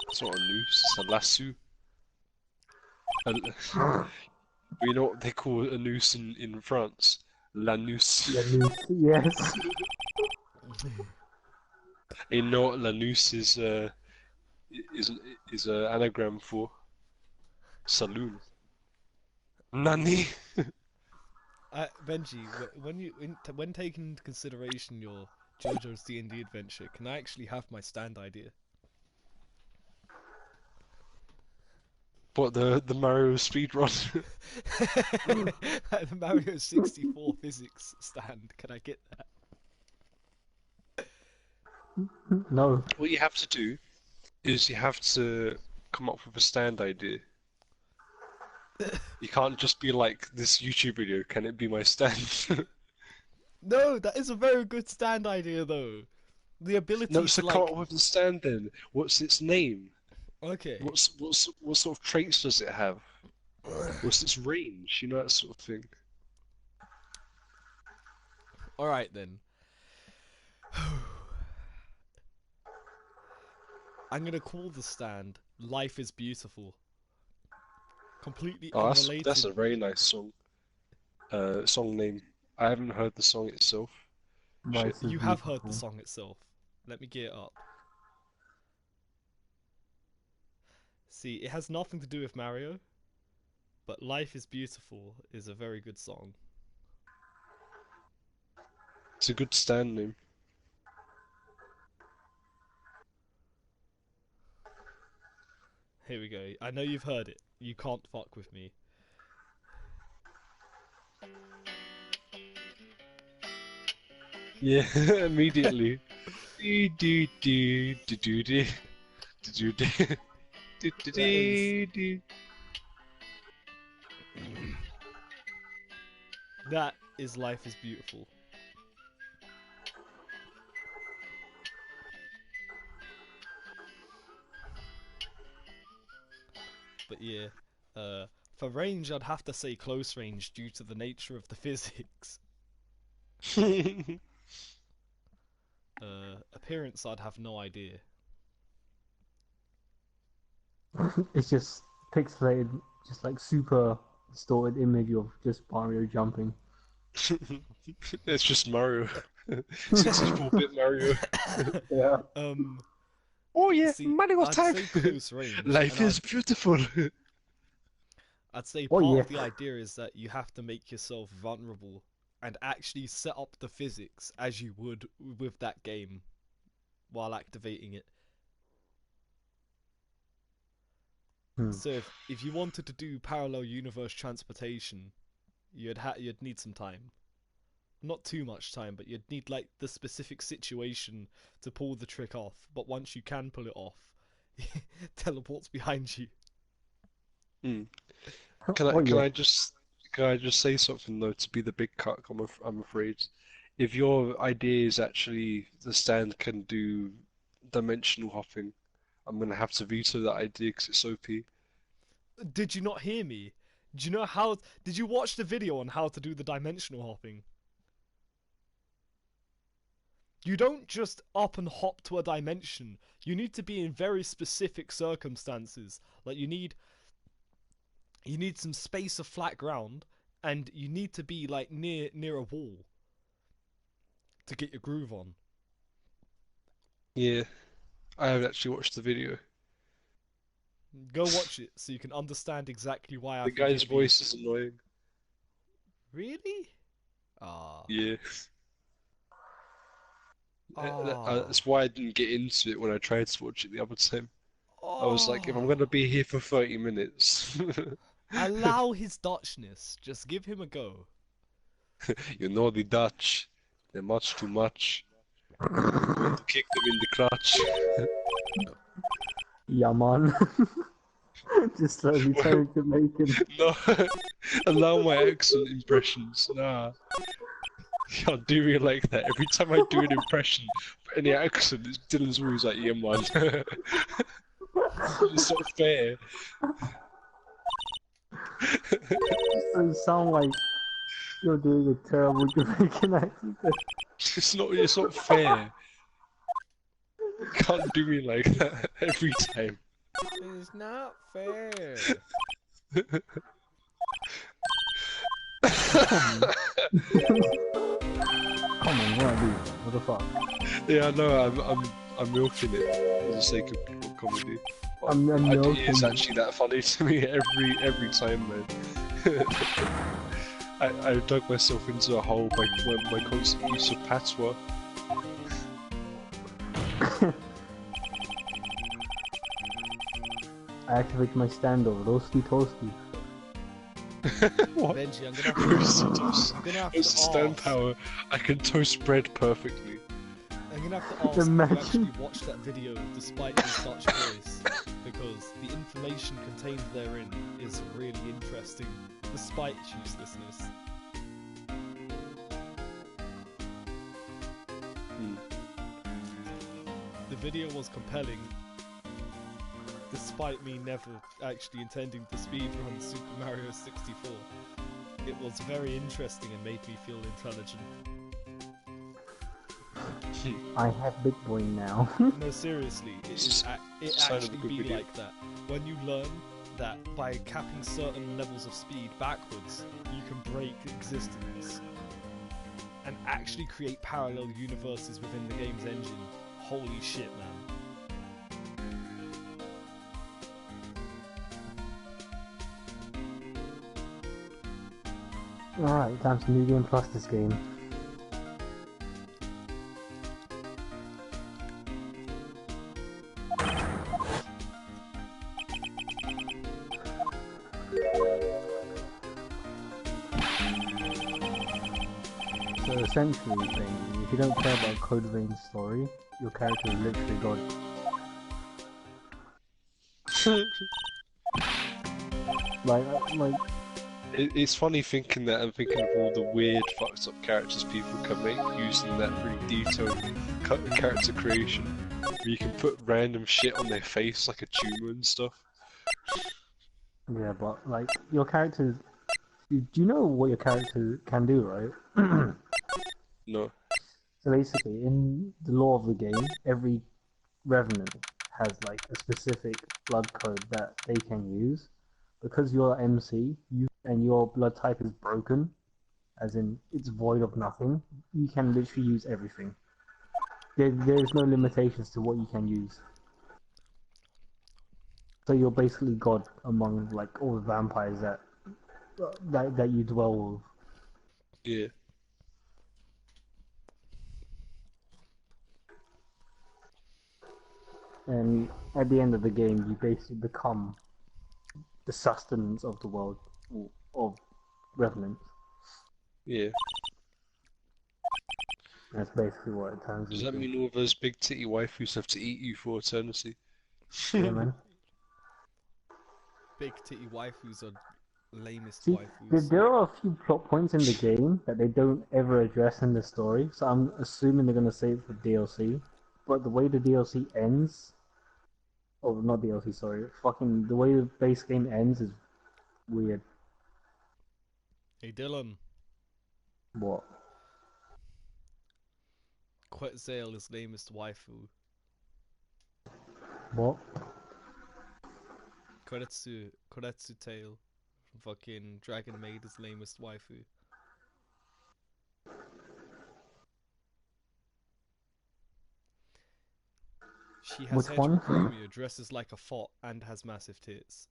It's not a noose, it's a lasso. You know what they call a noose in France? La noose. Yeah, noose. Yes. You know what la noose is is a anagram for saloon. Nani? Benji, when taking into consideration your JoJo's D&D adventure, can I actually have my stand idea? What the Mario speedrun? Like the Mario 64 physics stand. Can I get that? No. What you have to do is you have to come up with a stand idea. You can't just be like this YouTube video, can it be my stand? No, that is a very good stand idea though. The No, ability so to come up like, with the stand then. What's its name? okay, What sort of traits does it have? What's its range? You know, that sort of thing. all right then. I'm gonna call the stand "Life is Beautiful." Completely Oh, that's unrelated. a very nice song. Song name. I haven't heard the song itself. Shit. Rice is You have heard the beautiful. song itself. Let me get it up. See, it has nothing to do with Mario, but "Life is Beautiful" is a very good song. It's a good stand name. Here we go. I know you've heard it. You can't fuck with me. Yeah, immediately. Do do do do do do do do do do That is do. that is "Life is Beautiful." But yeah, for range, I'd have to say close range due to the nature of the physics. Appearance, I'd have no idea. It's just pixelated, just like super distorted image of just Mario jumping. It's just Mario. 64-bit Mario. Yeah. Oh yeah, See, Mario I'd time! say close range, Life and is beautiful! I'd say Oh, part yeah. of the idea is that you have to make yourself vulnerable and actually set up the physics as you would with that game while activating it. Hmm. So if you wanted to do parallel universe transportation, you'd need some time. Not too much time, but you'd need like the specific situation to pull the trick off. But once you can pull it off, teleports behind you. Hmm. Oh Can yeah. I just say something though to be the big cuck? I'm afraid. If your idea is actually the stand can do dimensional hopping, I'm gonna have to veto that idea because it's OP. Did you not hear me? Do you know how? Did you watch the video on how to do the dimensional hopping? You don't just up and hop to a dimension. You need to be in very specific circumstances. Like you need some space of flat ground, and you need to be like near a wall to get your groove on. Yeah, I haven't actually watched the video. Go watch it so you can understand exactly why I The think guy's it'd be voice is annoying. really. Ah, Yeah. ah, That's why I didn't get into it when I tried to watch it the other time. I was like, if I'm oh. gonna be here for 30 minutes, Allow his Dutchness. Just give him a go. you know the Dutch, they're much too much. You want to kick them in the crotch. Yeah, man. Just slowly turning Jamaican. No, allow my accent impressions. Nah, can't do me like that. Every time I do an impression for any accent, Dylan's always like, yeah, man. It's not fair. Doesn't sound like you're doing a terrible Jamaican accent. It's not fair. You can't do me like that every time. It's not fair. Come on, what I do? What the fuck? Yeah, no, I'm milking it for the sake of comedy. But I'm it's milking. actually that funny to me every time, man. I dug myself into a hole by my constant use of patois. I activate my standover, roasty toasty. What? Benji, I'm gonna have Roasted to, toast. I'm gonna have to It's stand ask. power. I can toast bread perfectly. I'm gonna have to ask if you Imagine. actually watched that video despite his Dutch voice, because the information contained therein is really interesting, despite its uselessness. Hmm. The video was compelling, despite me never actually intending to speedrun Super Mario 64. It was very interesting and made me feel intelligent. I have big brain now. No, seriously, it Sign of a actually good be video. like that. When you learn that by capping certain levels of speed backwards, you can break existence and actually create parallel universes within the game's engine. Holy shit, man. Alright, time for New Game Plus this game. So essentially, saying, if you don't care about Code Vein's story, your character is literally God. Like, It's funny thinking that and thinking of all the weird, fucked up characters people can make using that really detailed character creation, where you can put random shit on their face like a tumor and stuff. yeah, but like your character, do you know what your character can do, right? No. So basically, in the law of the game, every revenant has like a specific blood code that they can use. Because you're MC, and your blood type is broken, as in it's void of nothing, you can literally use everything. There's no limitations to what you can use. So you're basically God among like all the vampires that you dwell with. Yeah. And at the end of the game, you basically become the sustenance of the world of revenants. Yeah. That's basically what it turns Does that into. mean all those big titty waifus have to eat you for eternity? Yeah, man. Big titty waifus are lamest See, waifus. there are a few plot points in the game that they don't ever address in the story, so I'm assuming they're gonna save it for DLC. But the way the DLC ends, or not DLC, sorry, fucking the way the base game ends is weird. Hey Dylan, What? Quetzal is lamest waifu. What? Koretsu Tail from fucking Dragon Maid is lamest waifu. She has Which one? heterochromia, dresses like a fot, and has massive tits.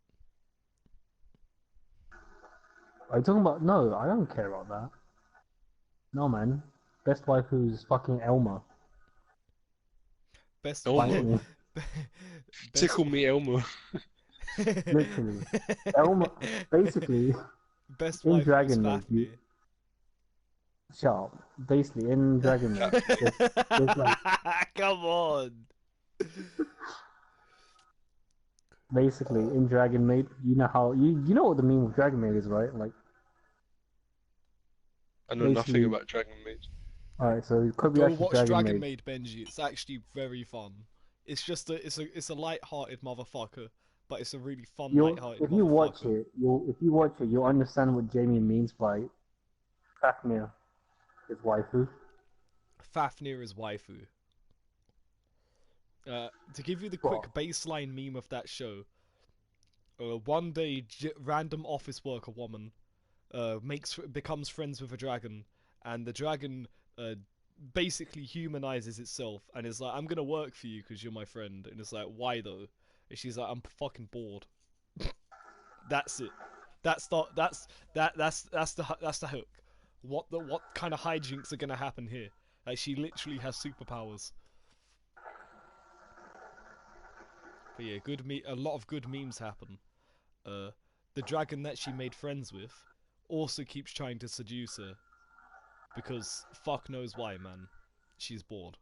Are you talking about? No, I don't care about that. No, man. Best waifu is fucking Elma. Best Elma? Me. Tickle me, Elmo. Literally. Elma, basically, Best in waifu is Dragon Maid, Fafnir. shut up. Basically, in Dragon Maid, there's like, Come on. basically, in Dragon Maid, you know how, you know what the meme of Dragon Maid is, right? Like, I know nothing basically- about Dragon Maid. alright, so Go Kobayashi watch Dragon Maid. Benji. It's actually very fun. It's just it's a light-hearted motherfucker, but it's a really fun light-hearted If you watch motherfucker. it, you'll understand what Jamie means by Fafnir is waifu. Fafnir is waifu. To give you the quick baseline meme of that show, one day random office worker woman becomes friends with a dragon, and the dragon basically humanizes itself and is like, I'm gonna work for you because you're my friend. And it's like, why though? And she's like, I'm fucking bored. That's it. That's the hook. What kind of hijinks are gonna happen here? Like, she literally has superpowers. But yeah, a lot of good memes happen. The dragon that she made friends with also keeps trying to seduce her. Because fuck knows why, man. She's bored.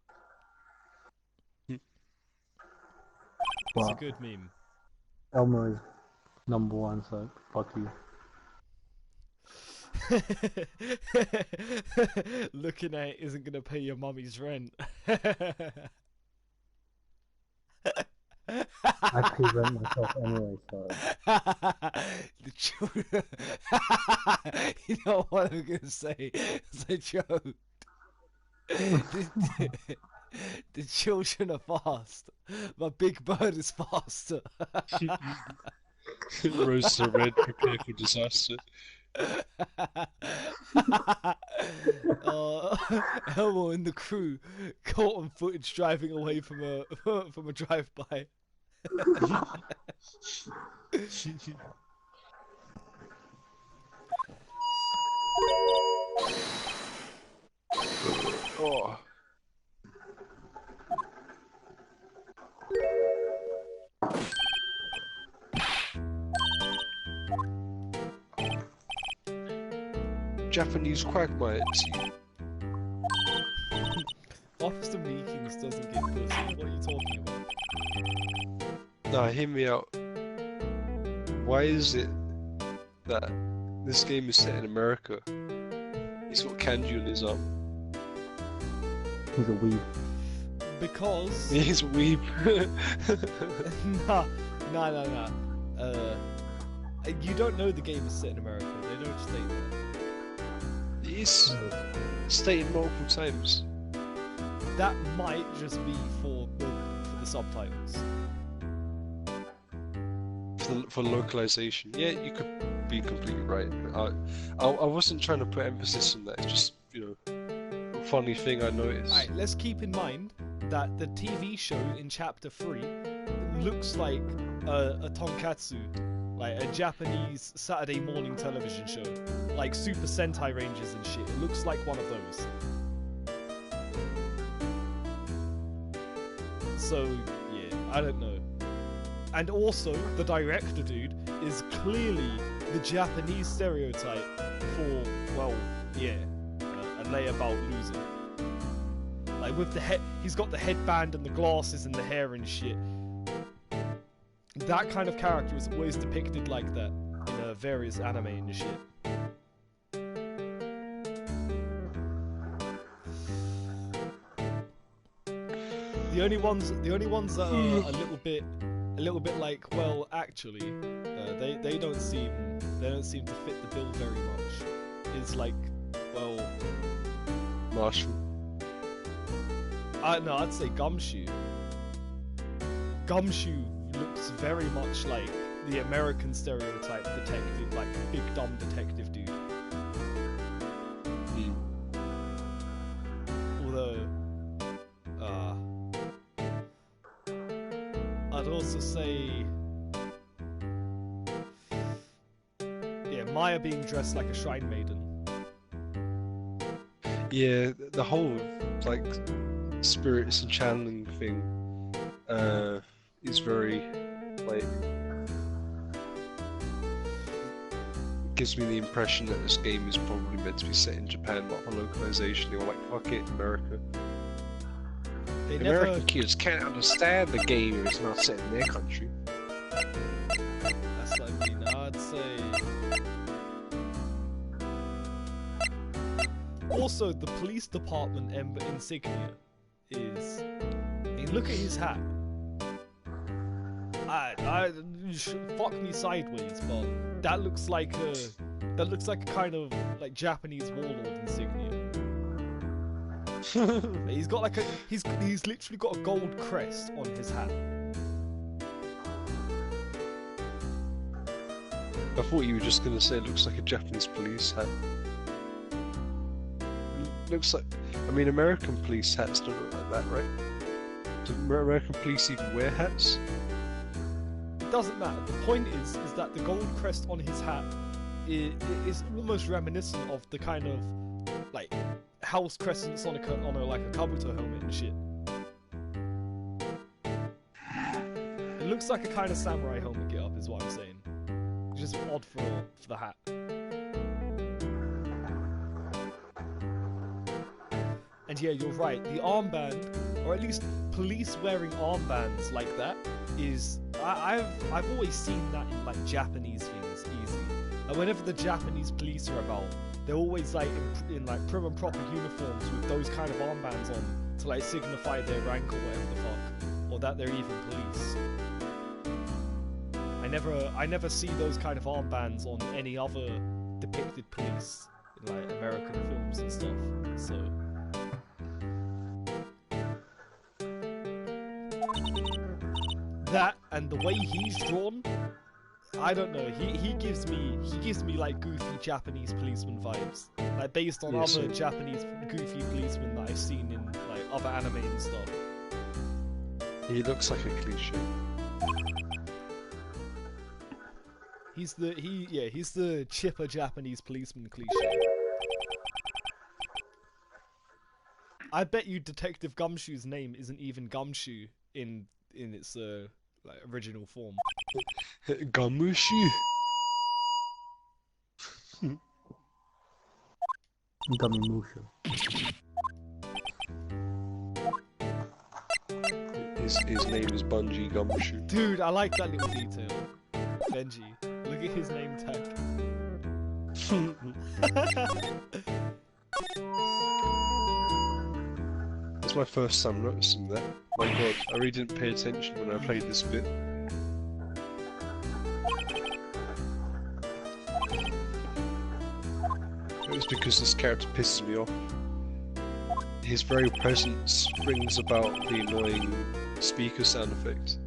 It's a But good meme. Elma is number one, so fuck you. Looking at it isn't gonna pay your mummy's rent. I pay rent myself anyway, so. The children. You know what I'm gonna say? It's a joke. The children are fast. My big bird is faster. Rose to red, prepare for disaster. Elmo and the crew caught on footage driving away from a drive-by. Oh. Japanese quagmire tea. Officer Meekings doesn't get pussy. What are you talking about? Nah, hear me out. Why is it that this game is set in America? He's got kanji on his arm. He's a weeb. Because He's a weeb. nah. You don't know the game is set in America. They don't state that. It's stated multiple times. that might just be for the subtitles. For localization. Yeah, you could be completely right. I wasn't trying to put emphasis on that. It's just, you know, a funny thing I noticed. Alright, let's keep in mind that the TV show in Chapter 3 looks like a tonkatsu, like a Japanese Saturday morning television show, like Super Sentai Rangers and shit. It looks like one of those. So, yeah, I don't know. And also, the director dude is clearly the Japanese stereotype for, well, yeah, a layabout loser. Like with the head, he's got the headband and the glasses and the hair and shit. That kind of character is always depicted like that in various anime and shit. The only ones that are a little bit like, well, actually, they don't seem to fit the bill very much. Is like, well, Marshall. No, I'd say Gumshoe. Gumshoe looks very much like the American stereotype detective, like big dumb detective dude. Although, I'd also say, yeah, Maya being dressed like a shrine maiden. Yeah, the whole like spirits and channeling thing is very like gives me the impression that this game is probably meant to be set in Japan, not for localization. They were like, fuck it, America. They American kids can't understand the game if it's not set in their country. That's what I mean. I'd say. Also, the police department insignia is. I mean, look at his hat. Fuck me sideways, but that looks like a kind of like Japanese warlord insignia. He's got like he's literally got a gold crest on his hat. I thought you were just gonna say it looks like a Japanese police hat. Looks like, I mean, American police hats don't look like that, right? Do American police even wear hats? It doesn't matter. The point is that the gold crest on his hat is almost reminiscent of the kind of like house crescents on a like a Kabuto helmet and shit. It looks like a kind of samurai helmet get up, is what I'm saying. Just odd for the hat. And yeah, you're right. The armband, or at least police wearing armbands like that, is I've always seen that in like Japanese things easy. And whenever the Japanese police are about, they're always like in like prim and proper uniforms with those kind of armbands on to like signify their rank or whatever the fuck, or that they're even police. I never see those kind of armbands on any other depicted police in like American films and stuff. So. That and the way he's drawn, I don't know. He gives me like goofy Japanese policeman vibes, like based on other Japanese goofy policemen that I've seen in like other anime and stuff. He looks like a cliche. He's the chipper Japanese policeman cliche. I bet you Detective Gumshoe's name isn't even Gumshoe in its like original form. Gumshoe. Gummushu. His name is Bungie Gumshoe. Dude, I like that little detail. Benji, look at his name tag. It's my first time noticing that. My god, I really didn't pay attention when I played this bit. It was because this character pisses me off. his very presence brings about the annoying speaker sound effect.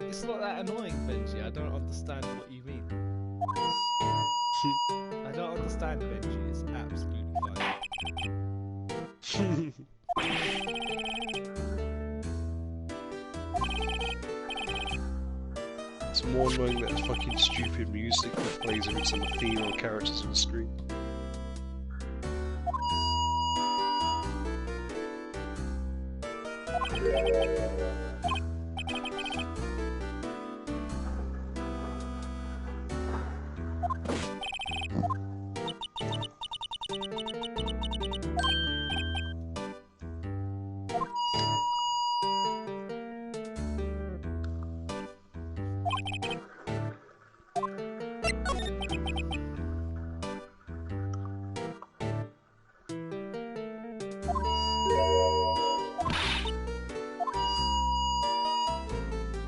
It's not that annoying, Benji. I don't understand what you mean. I don't understand, Benji. It's absolutely fine. It's more annoying that fucking stupid music that plays every time the female characters on the screen.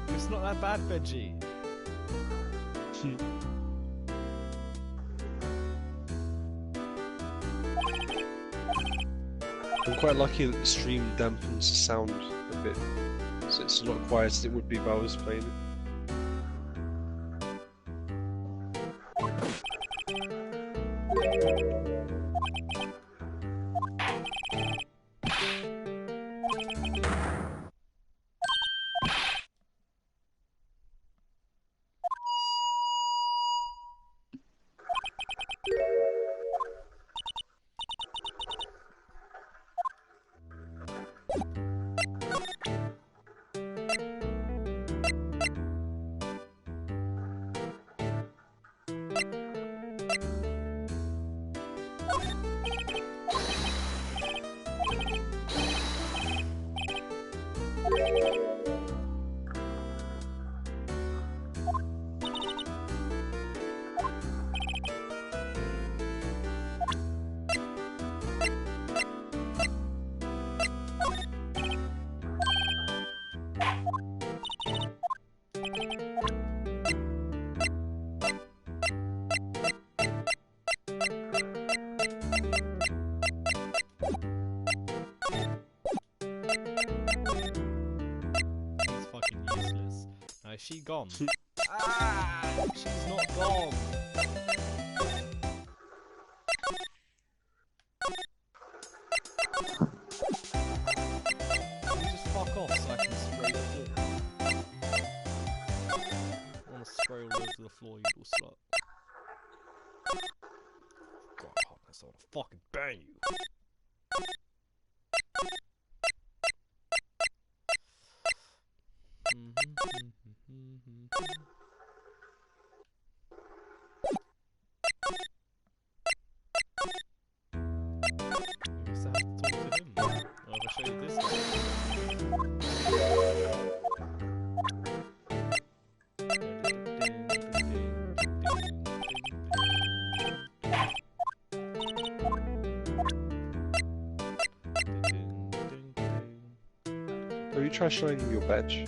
It's not that bad, Benji. I'm quite lucky that the stream dampens the sound a bit, so it's a lot quieter than it would be if I was playing it. He's fucking useless. Now, is she gone? Ah! She's not gone! Can you just fuck off so I can spray the floor? I wanna spray all over the floor, you little slut. God, hotness, I wanna fucking bang you! I guess I have to talk to him. I'll ever show you this Have you tried showing him your badge?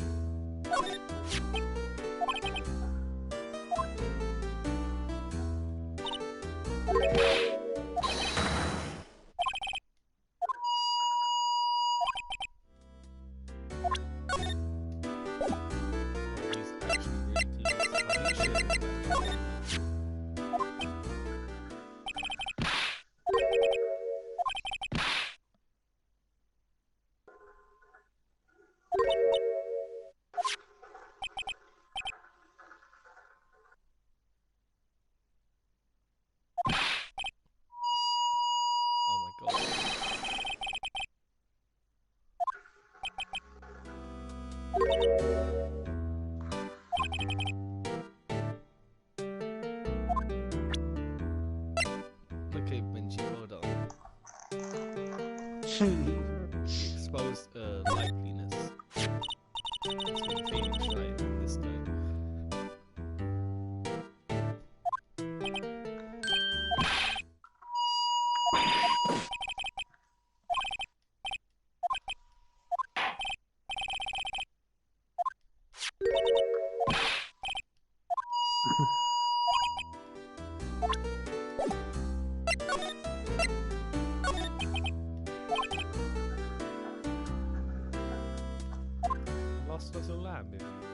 He's actually really close. I think shit. Okay, Benji, well done. Exposed likeliness between Phoenix Wright and this guy. Lost little lamb, if you will.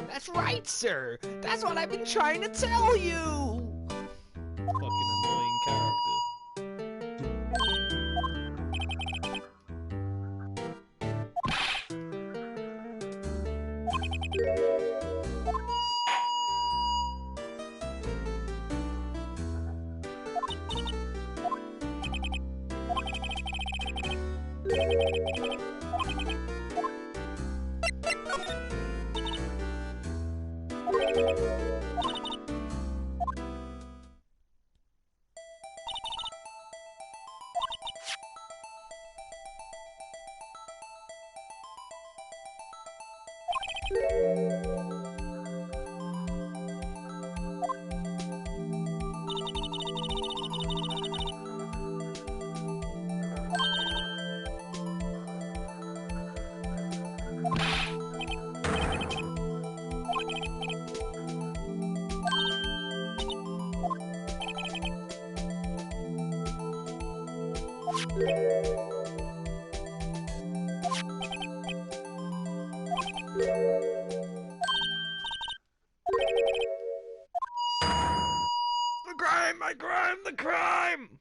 That's right, sir. That's what I've been trying to tell you. Fucking annoying character. The crime, my crime, the crime.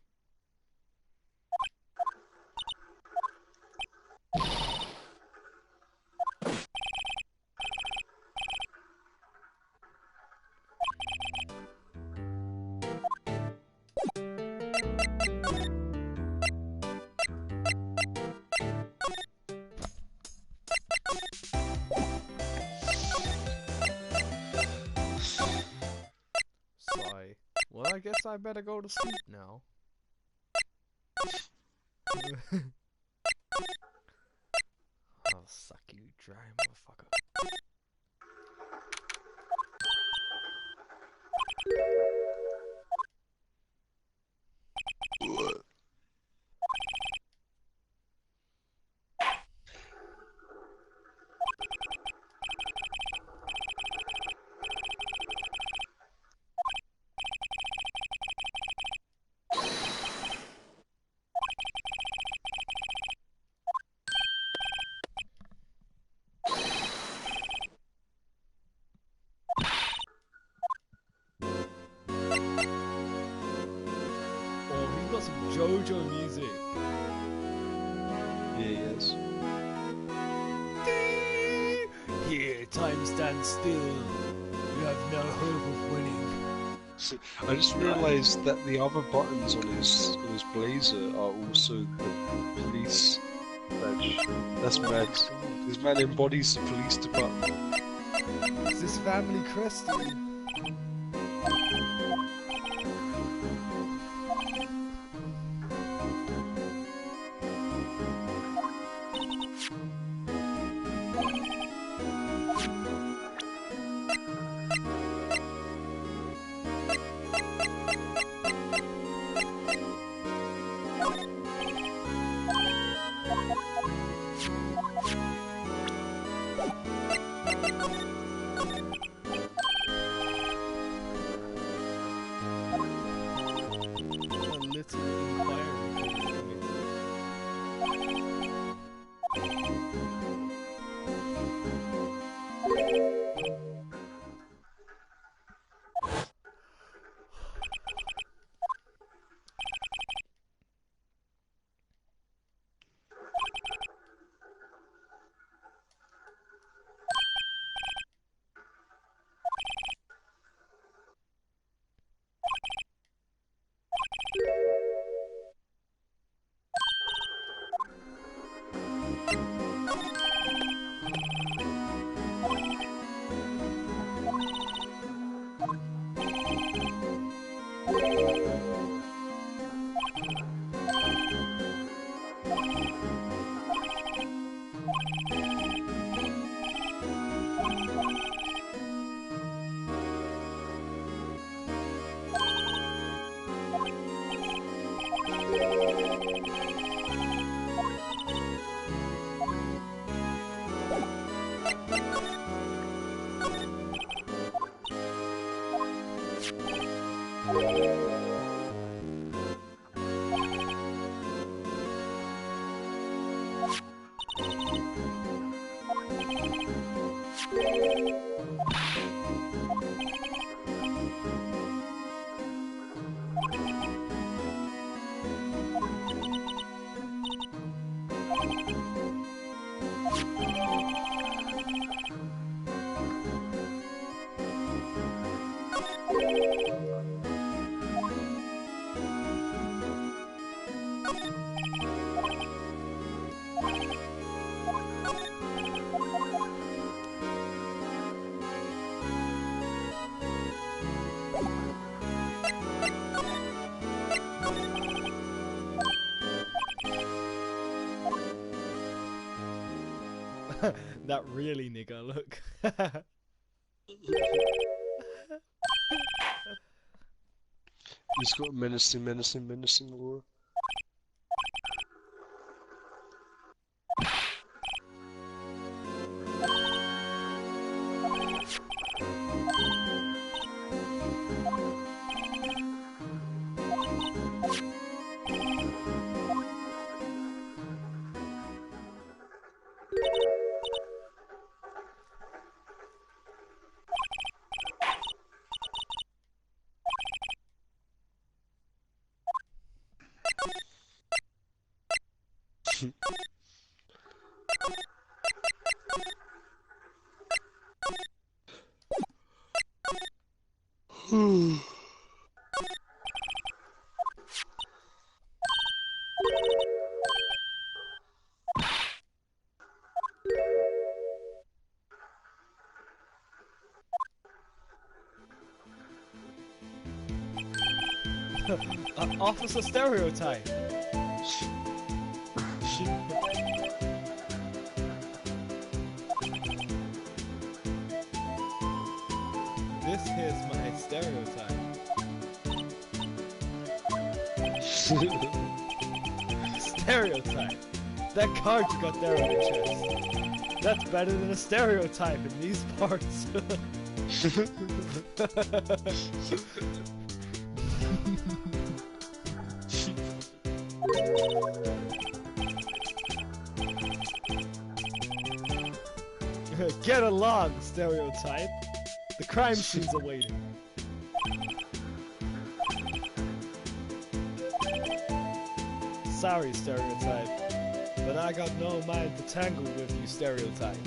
Sigh. Well, I guess I better go to sleep now. I'll suck you dry, motherfucker. Oh, he's got some JoJo music. Yeah, yes. Here, time stands still. You have no hope of winning. I just realised that the other buttons on his blazer are also the police badge. That's mad. This man embodies the police department. Is this family cresty? That really nigga look. He's got menacing aura. Officer stereotype. This here's my stereotype. Stereotype. That card you got there on your chest. That's better than a stereotype in these parts. Get along, stereotype. The crime scene's awaiting. Sorry, stereotype, but I got no mind to tangle with you, stereotype.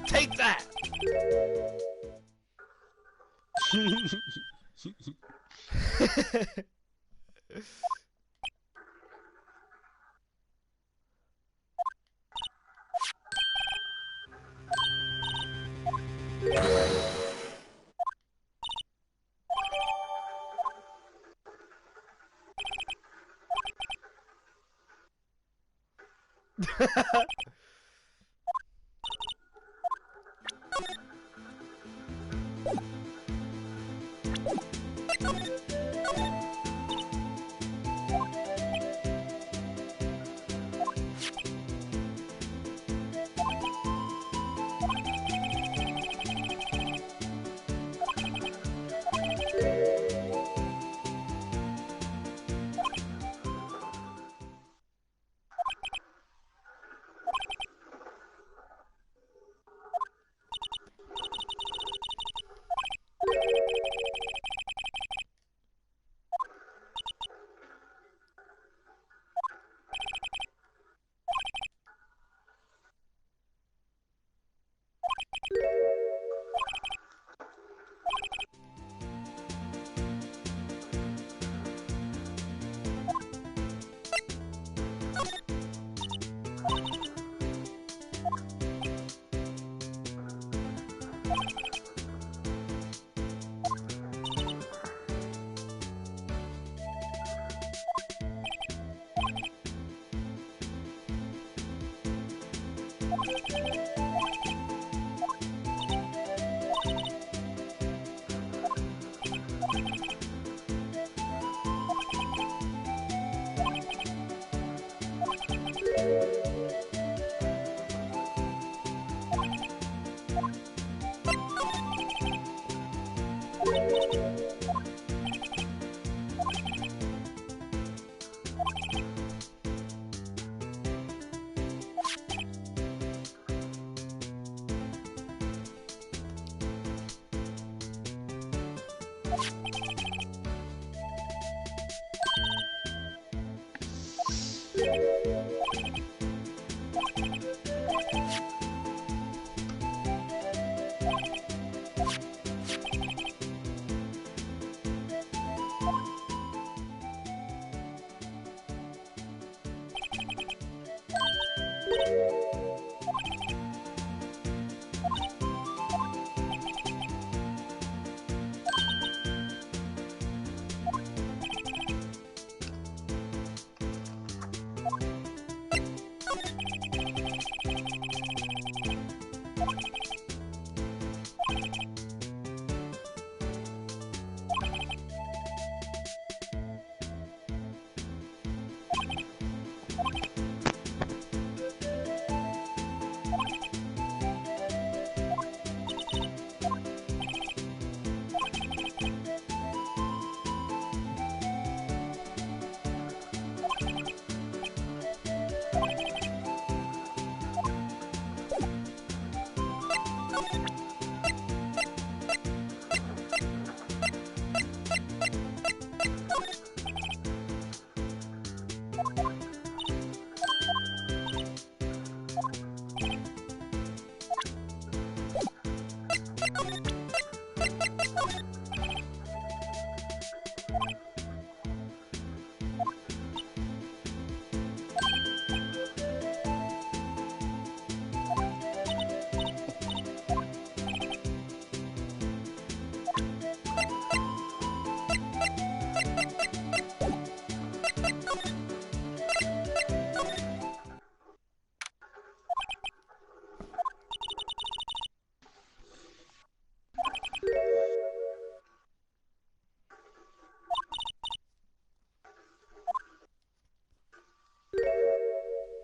Take that!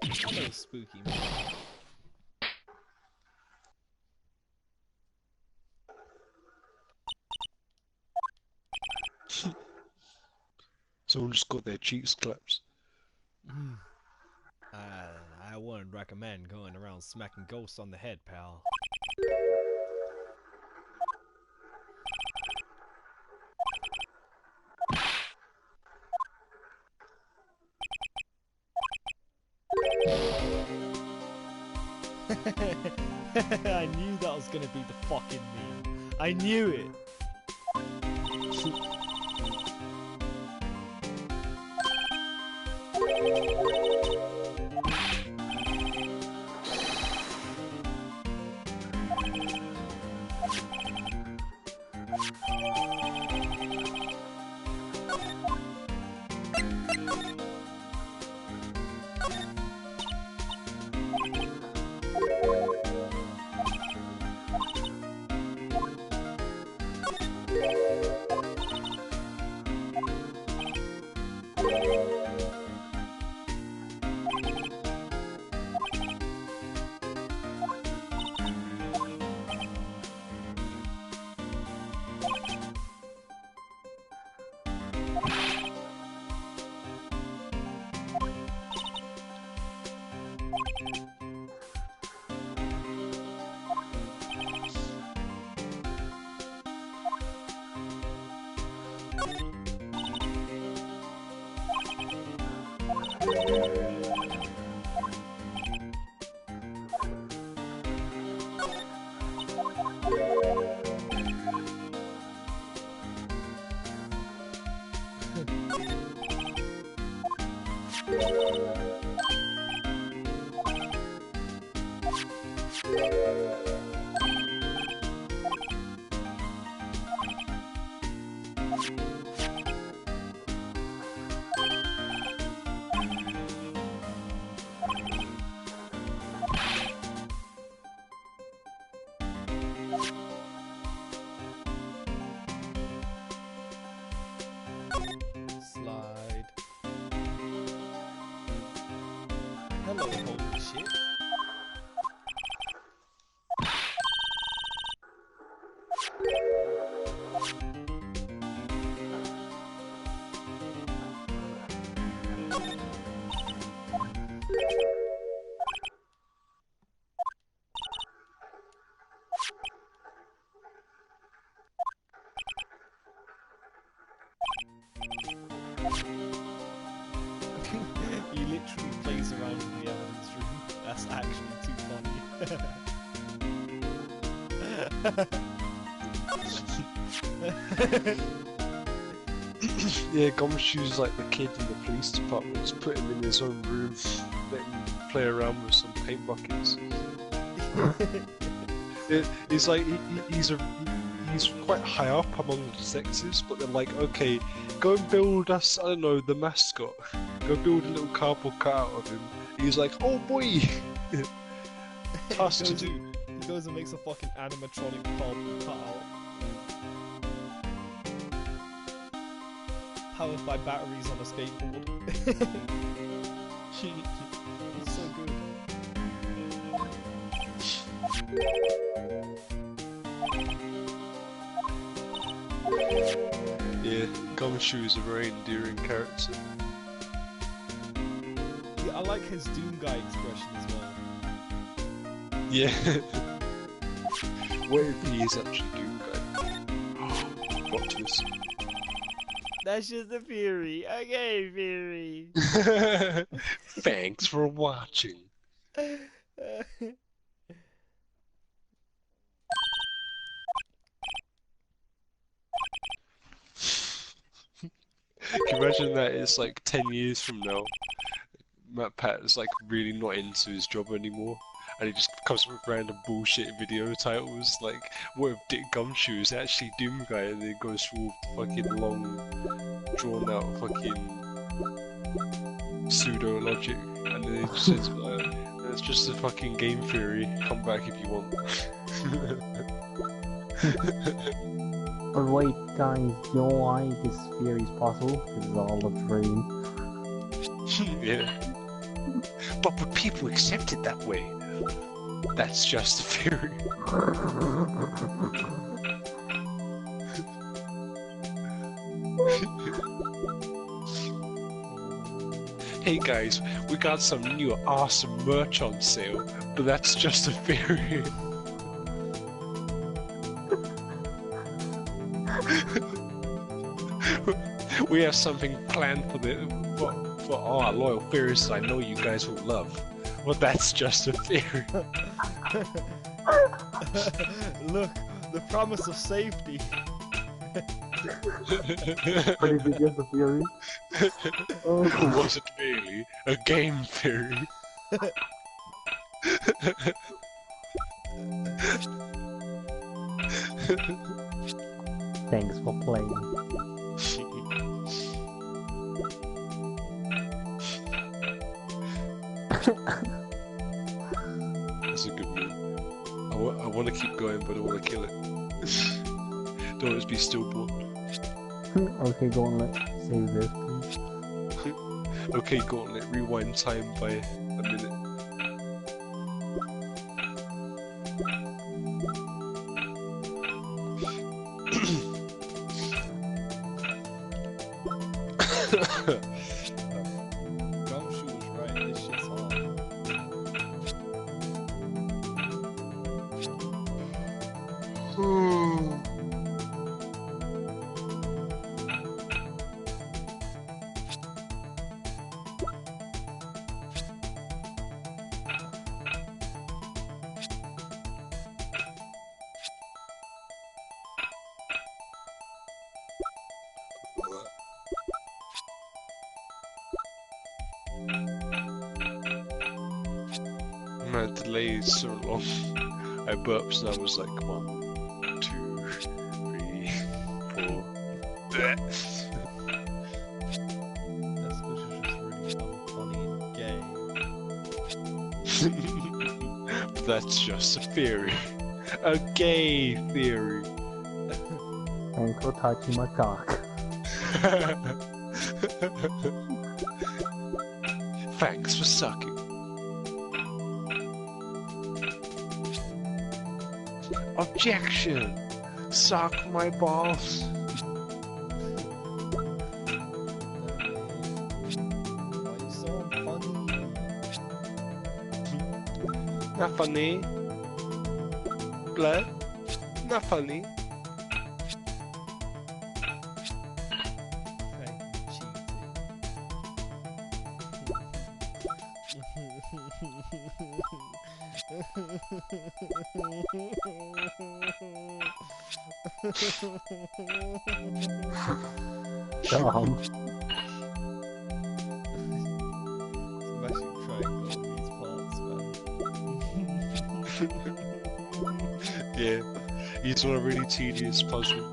Hello, spooky man. Someone just got their cheeks clapped. I wouldn't recommend going around smacking ghosts on the head, pal. I knew that was gonna be the fucking meme. I knew it. Yeah, Gumshoe's like the kid in the police department. Just put him in his own room, let him play around with some paint buckets. He's like he's quite high up among the detectives, but they're like, okay, go and build us, I don't know, the mascot. Go build a little cardboard cutout of him. He's like, oh boy, task to do. He goes and makes a fucking animatronic cardboard cutout. Powered by batteries on a skateboard. It's so good. Yeah, Gumshoe is a very endearing character. Yeah, I like his Doom Guy expression as well. Yeah. What if he is actually Doom Guy? Plot twist. That's just a theory. Okay, theory. Thanks for watching. Can you imagine that it's like 10 years from now, Matt Pat is like really not into his job anymore, and he just comes up with random bullshit video titles like, what if Dick Gumshoe is actually Doom Guy, and then goes through all the fucking long, drawn out fucking pseudo logic, and then it just says, it's just a fucking game theory, come back if you want. But wait, guys, you know why this theory is possible? Because it's all a dream. Yeah. But would people accept it that way? That's just a theory. Hey guys, we got some new awesome merch on sale, but that's just a theory. We have something planned for all our loyal theorists I know you guys will love. Well, that's just a theory. Look, the promise of safety. But is it just a theory? Was it really a game theory? Thanks for playing. That's a good move. I want to keep going, but I want to kill it. Don't just be stillborn. Okay, go on, let's save this, please. Okay, Gauntlet, rewind time by a minute. Gumshoe was right, this shit's hard. My delay is so long. I burped and I was like, 1, 2, 3, 4. Bleh. That's because you're just really unfunny and gay. But that's just a theory. A gay theory. Thanks for touching my cock. Thanks for sucking. Objection! Suck my balls. Why you so funny? Not funny. Blood? Not funny. Cheating. Dumb. Smashing triangle on these parts, man. Yeah, he's on a really tedious puzzle.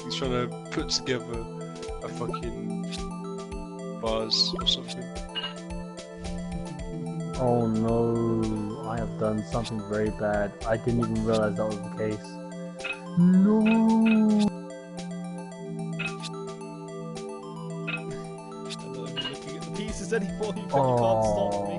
He's trying to put together a fucking vase or something. Oh no, I have done something very bad. I didn't even realize that was the case. No. I'm not even looking at the pieces anymore, but you can't stop me.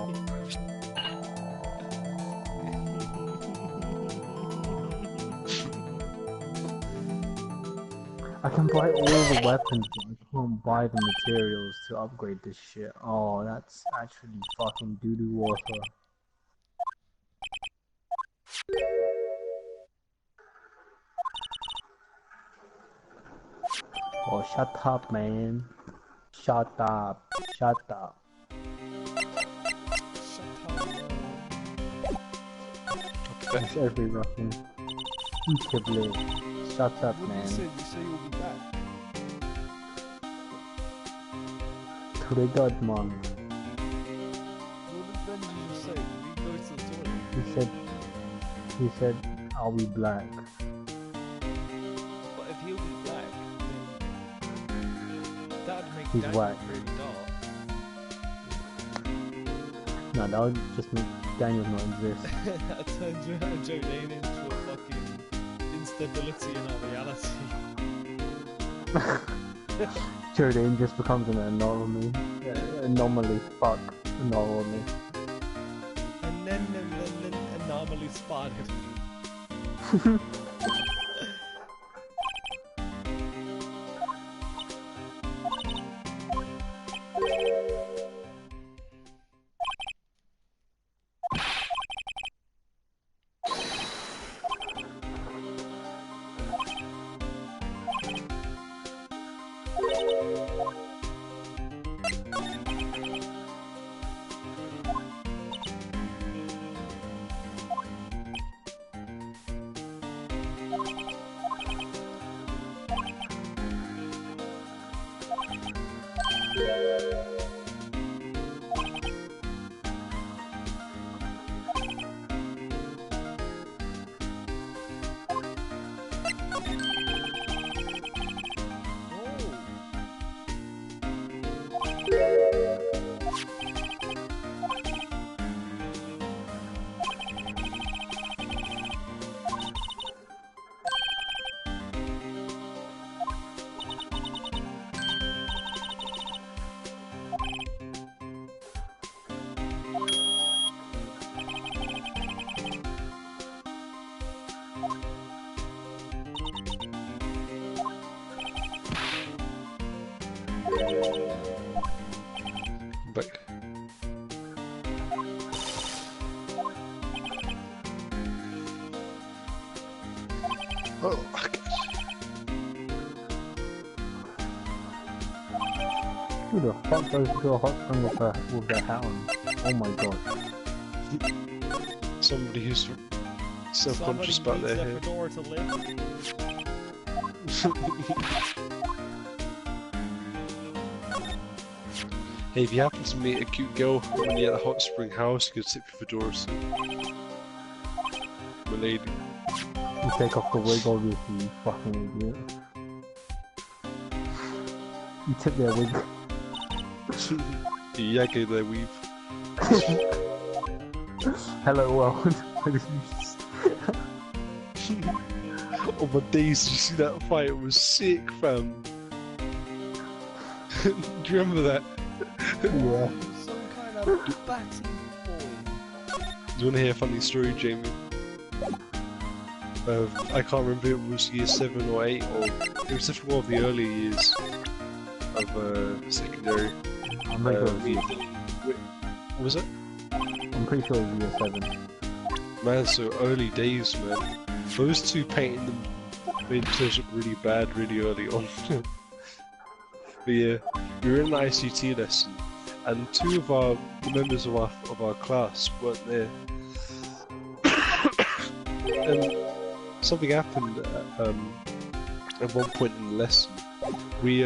I can buy all the weapons, but I can't buy the materials to upgrade this shit. Oh, that's actually fucking doo-doo water. Oh, shut up, man. Shut up. Shut up. That's every rocking. Equally. Shut up, What man. did you say you'll be back? Triggered, man. What did Benji just say? Did he go to the toilet? He said, I'll be black. But if he'll be black, then that'd make He's Daniel whack. really dark. No, that would just make Daniel not exist. That turns Joe Dane into a fucking instability in our reality. Jordan just becomes an anomaly. Anomaly. Fuck. Anomaly. And then anomaly spotted. Back. Oh, fuck. Who the fuck goes to a hot spring with their hat on? Oh my god. Somebody who's self-conscious about their hair. Fedora to live. Hey, if you happen to meet a cute girl when you're at the hot spring house, you could tip your fedora suit. My lady. You take off the wig, obviously, you fucking idiot. You tip their wig. Yeah, okay, there weave. Hello world. Oh my days, did you see that fight? It was sick, fam. Do you remember that? Yeah. Some kind of batty boy. Do you want to hear a funny story, Jamie? I can't remember if it was year 7 or 8, or it was definitely one of the early years of secondary. I'm pretty sure it was year, What was it? I'm pretty sure it was year 7. Man, so early days, man. Those two painting them made themselves look really bad really early on. But yeah, we were in the ICT lesson, and two of the members of our class weren't there. something happened at one point in the lesson. We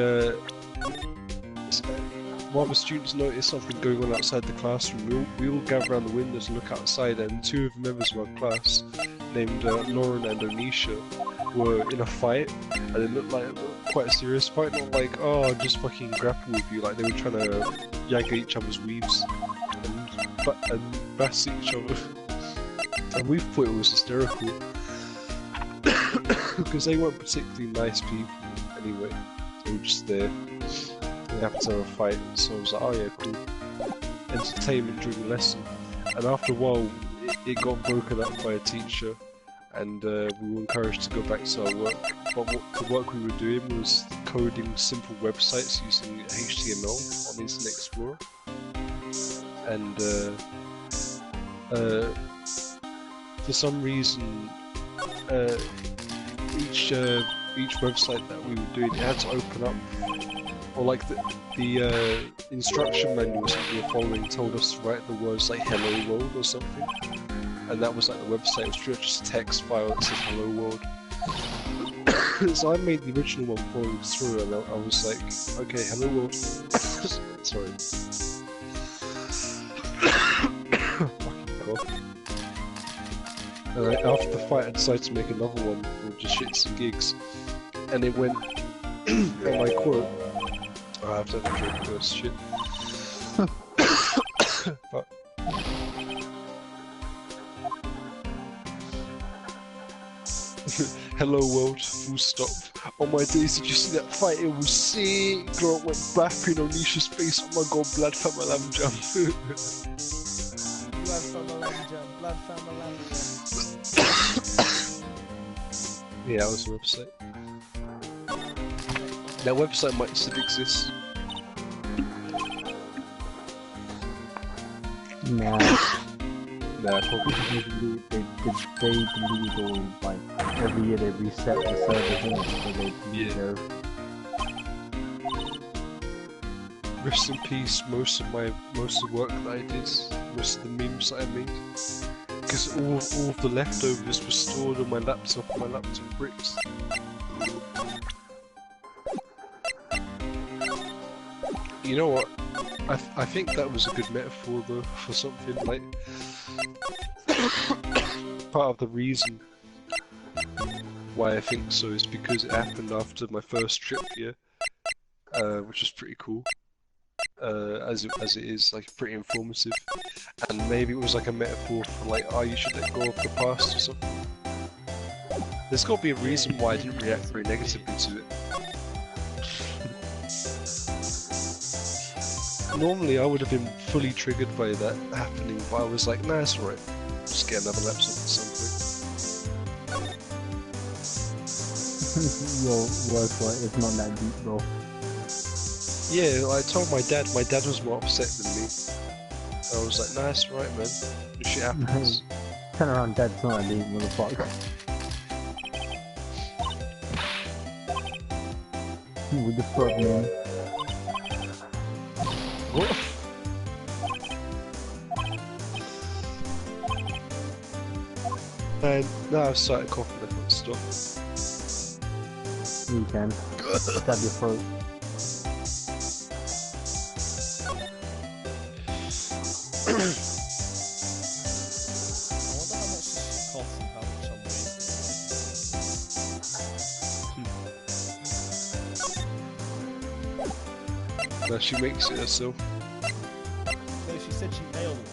one of the students noticed something going on outside the classroom. We all gather around the windows and look outside, and two of the members of our class, named Lauren and Onisha, were in a fight, and it looked like quite a serious fight, not like, oh, I'll just fucking grapple with you, like they were trying to yank at each other's weaves and bash each other. And we thought it was hysterical, because they weren't particularly nice people anyway, they were just there. They happened to have a fight, so I was like, oh yeah, cool. Entertainment during the lesson. And after a while, it got broken up by a teacher, and we were encouraged to go back to our work. But the work we were doing was coding simple websites using HTML on Internet Explorer. And for some reason, each website that we were doing, it had to open up, or like the instruction manuals that we were following told us to write the words like "Hello World" or something, and that was like the website. It was just a text file that says "Hello World." So I made the original one follow through, and I was like, "Okay, Hello World." Sorry. Fucking cough. And after the fight, I decided to make another one for just shits and gigs, and it went. And my quote. I have to drink this shit. But hello world, full stop. Oh my days, did you see that fight? It was sick. Girl went bapping on Nisha's face. Oh my god, blood from my lamb jam. Blood from a lamb jam, blood from a lamb jam. Yeah, that was the website. That website might still exist. Nah, Nah, probably. they delete all, like, every year they reset the servers, innit? So they delete their... Rest in peace, most of the work that I did, most of the memes that I made. Because all of the leftovers were stored on my laptop bricks. You know what? I think that was a good metaphor though for something like part of the reason why I think so is because it happened after my first trip here, which is pretty cool. As it is like pretty informative, and maybe it was like a metaphor for like, oh, you should let go of the past or something. There's got to be a reason why I didn't react very negatively to it. Normally I would have been fully triggered by that happening, but I was like, nah, it's alright. Just get another laptop at some point. Your work, like, it's not that deep, bro. Yeah, I told my dad was more upset than me. I was like, nah, it's alright, man. This shit happens. Turn around, dad's not that deep, motherfucker. With the fuck, man. What? And now I've started coughing, I can't stop. You can. Stab your throat. I wonder how much this costs and how much I'm wasting. Now she makes it herself. No, she said she nailed it.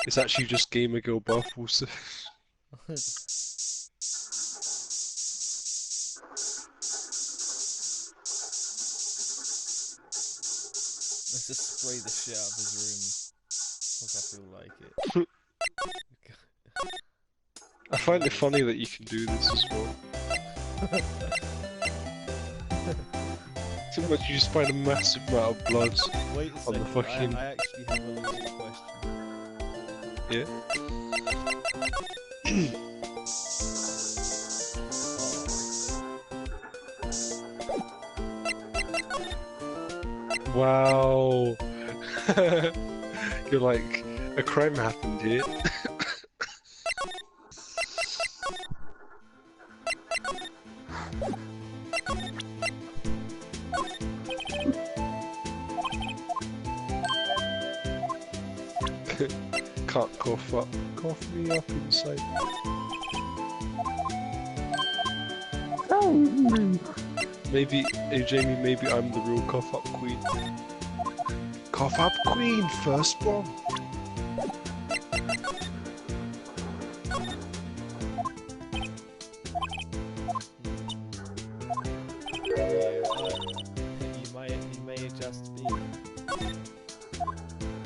It's actually just Gamer Girl Bathwater. Let's just spray the shit out of his room. Like I feel like it. I find it funny that you can do this as well. Too much, you just find a massive amount of blood Wait a on the second, fucking... I actually have a legit question. Yeah? Wow! You're like, a crime happened here. Can't cough up. Cough me up inside. Maybe, hey Jamie, maybe I'm the real cough up queen. Cough up queen, first one. Yeah, you may just be.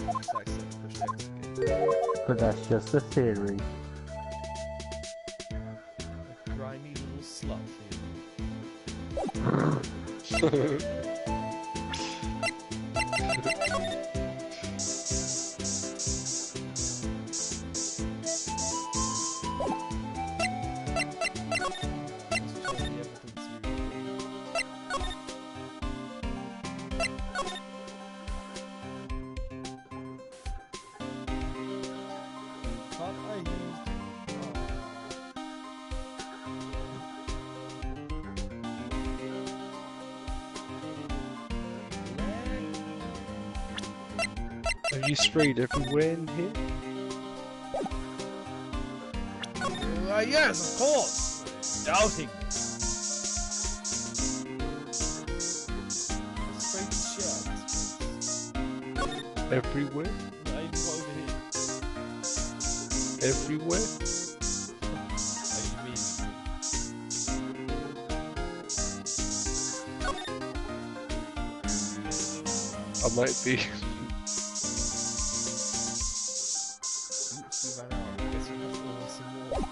Just accidentally pushed X again. But that's just a theory. A grimy little slut thing. Have you sprayed everywhere in here? Yes, of course! Doubting me. Spray the shit out of this place. Everywhere? No, even over here. Everywhere? Oh, you mean? I might be. Oops, we ran out. I guess we have to order some more.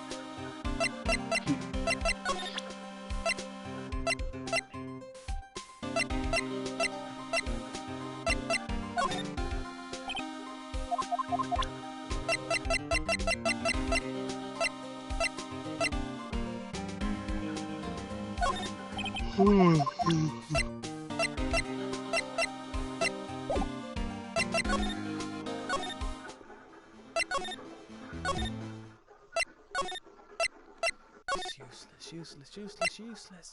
Useless.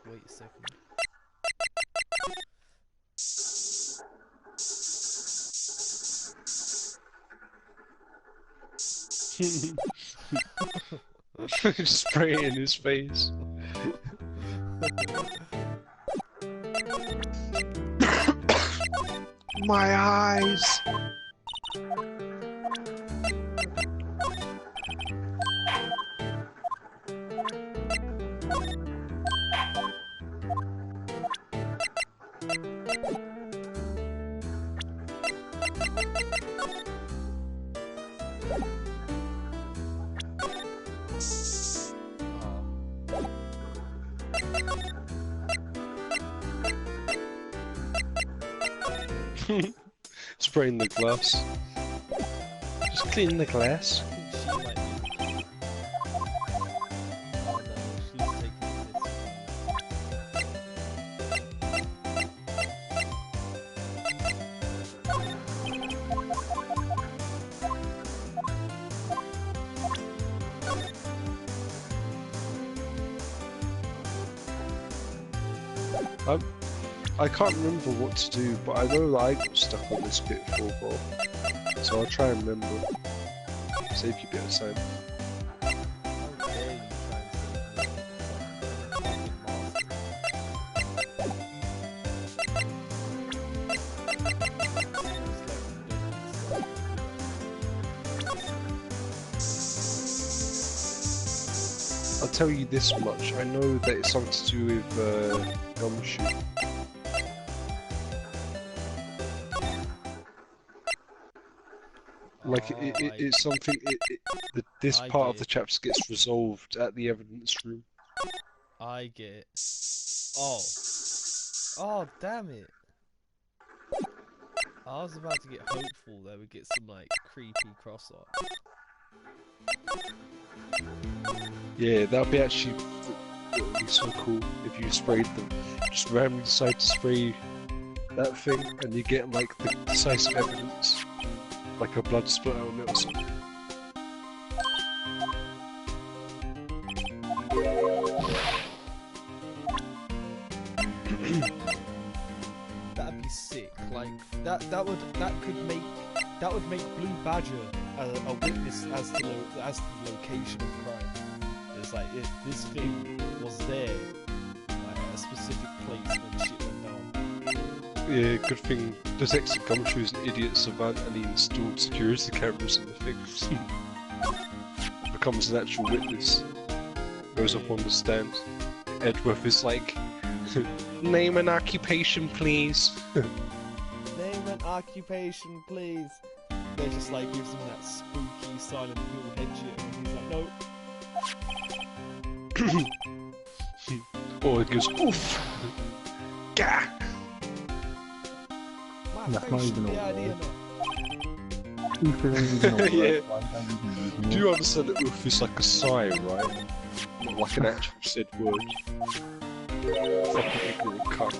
Wait a second. Spray it in his face. My eyes! Spraying the glass. Just clean the glass. She might be. Oh no, she's taking this. I can't remember what to do, but I know that I got stuck on this bit for a while. So I'll try and remember. Save you a bit of time. How dare you try and save me from fucking master? I'll tell you this much. I know that it's something to do with gumshoe. Like it's something. This I part of get the it. chapter gets resolved at the evidence room. I get it. Oh. Oh, damn it. I was about to get hopeful that we get some, like, creepy cross art. Yeah, that'd be actually that'd be so cool if you sprayed them. Just randomly decide to spray that thing, and you get like the decisive evidence, like a blood splat on it or something. That'd be sick. Like that would make Blue Badger a witness as to the location of crime. It's like if this thing was there, like at a specific place when shit went down. Yeah, good thing Detective Gumshoe's an idiot savant and he installed security cameras in the thing. Becomes an actual witness. Goes up on the stand. Edgeworth is like, name and occupation, please. Name and occupation, please. They're just like gives him that spooky Silent Hill head shit, and he's like, nope. Or it goes, oof! Gah! My That's not face even should be a out here, word. no. Oof isn't even a word. Yeah. Why don't you use it? Do you understand that oof is like a sigh, right? Not like an actual said word. Fucking ignorant cunt.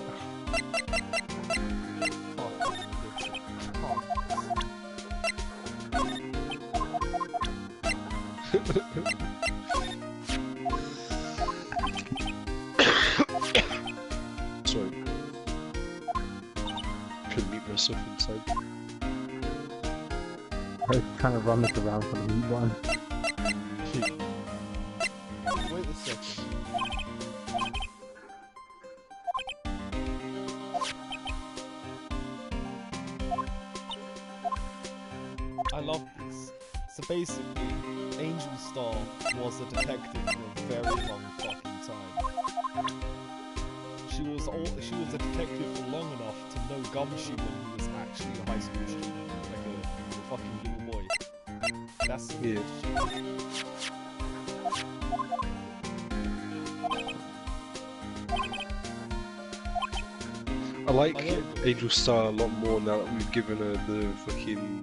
Sorry. Couldn't mute myself inside. I was trying to run this around for the meat one. Wait a second. I love this. So basically, Angel Star was a detective for a very long fucking time. She was a detective for long enough to know Gumshoe when he was actually a high school student, like a fucking little boy. That's some Yeah. good shit. I like I know. Angel Star a lot more now that we've given her the fucking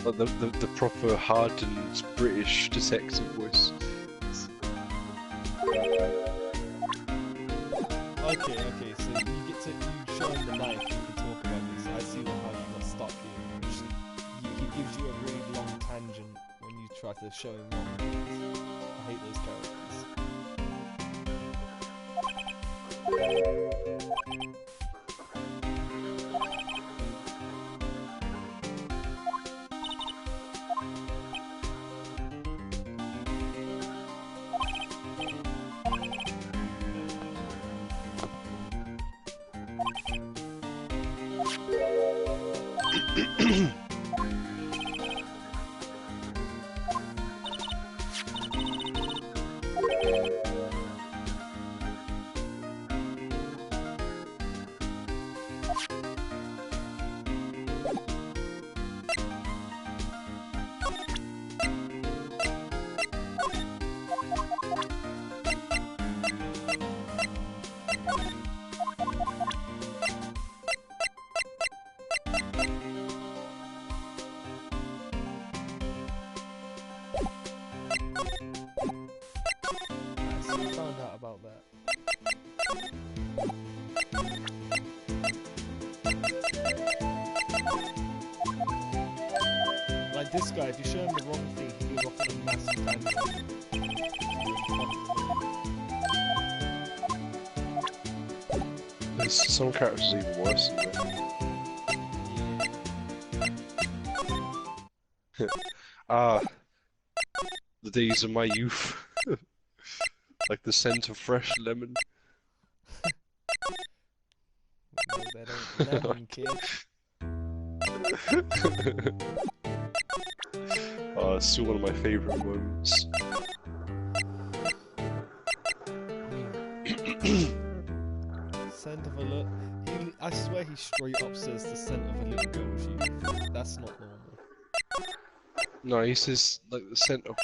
like the proper hardened British detective voice. Okay, so you show him the knife, you can talk about this. I see how you got stuck here. He gives you a really long tangent when you try to show him what it is. I hate those characters. So you found out about that. Like this guy, if you show him the wrong thing, he goes off on a massive tangent. There's some characters even worse than that. Ah, the days of my youth. Like the scent of fresh lemon. No, they don't lemon, kid. Oh, it's still one of my favourite moments. Scent of a look. I swear he straight up says the scent of a little girl's youth. That's not normal. No, he says like the scent of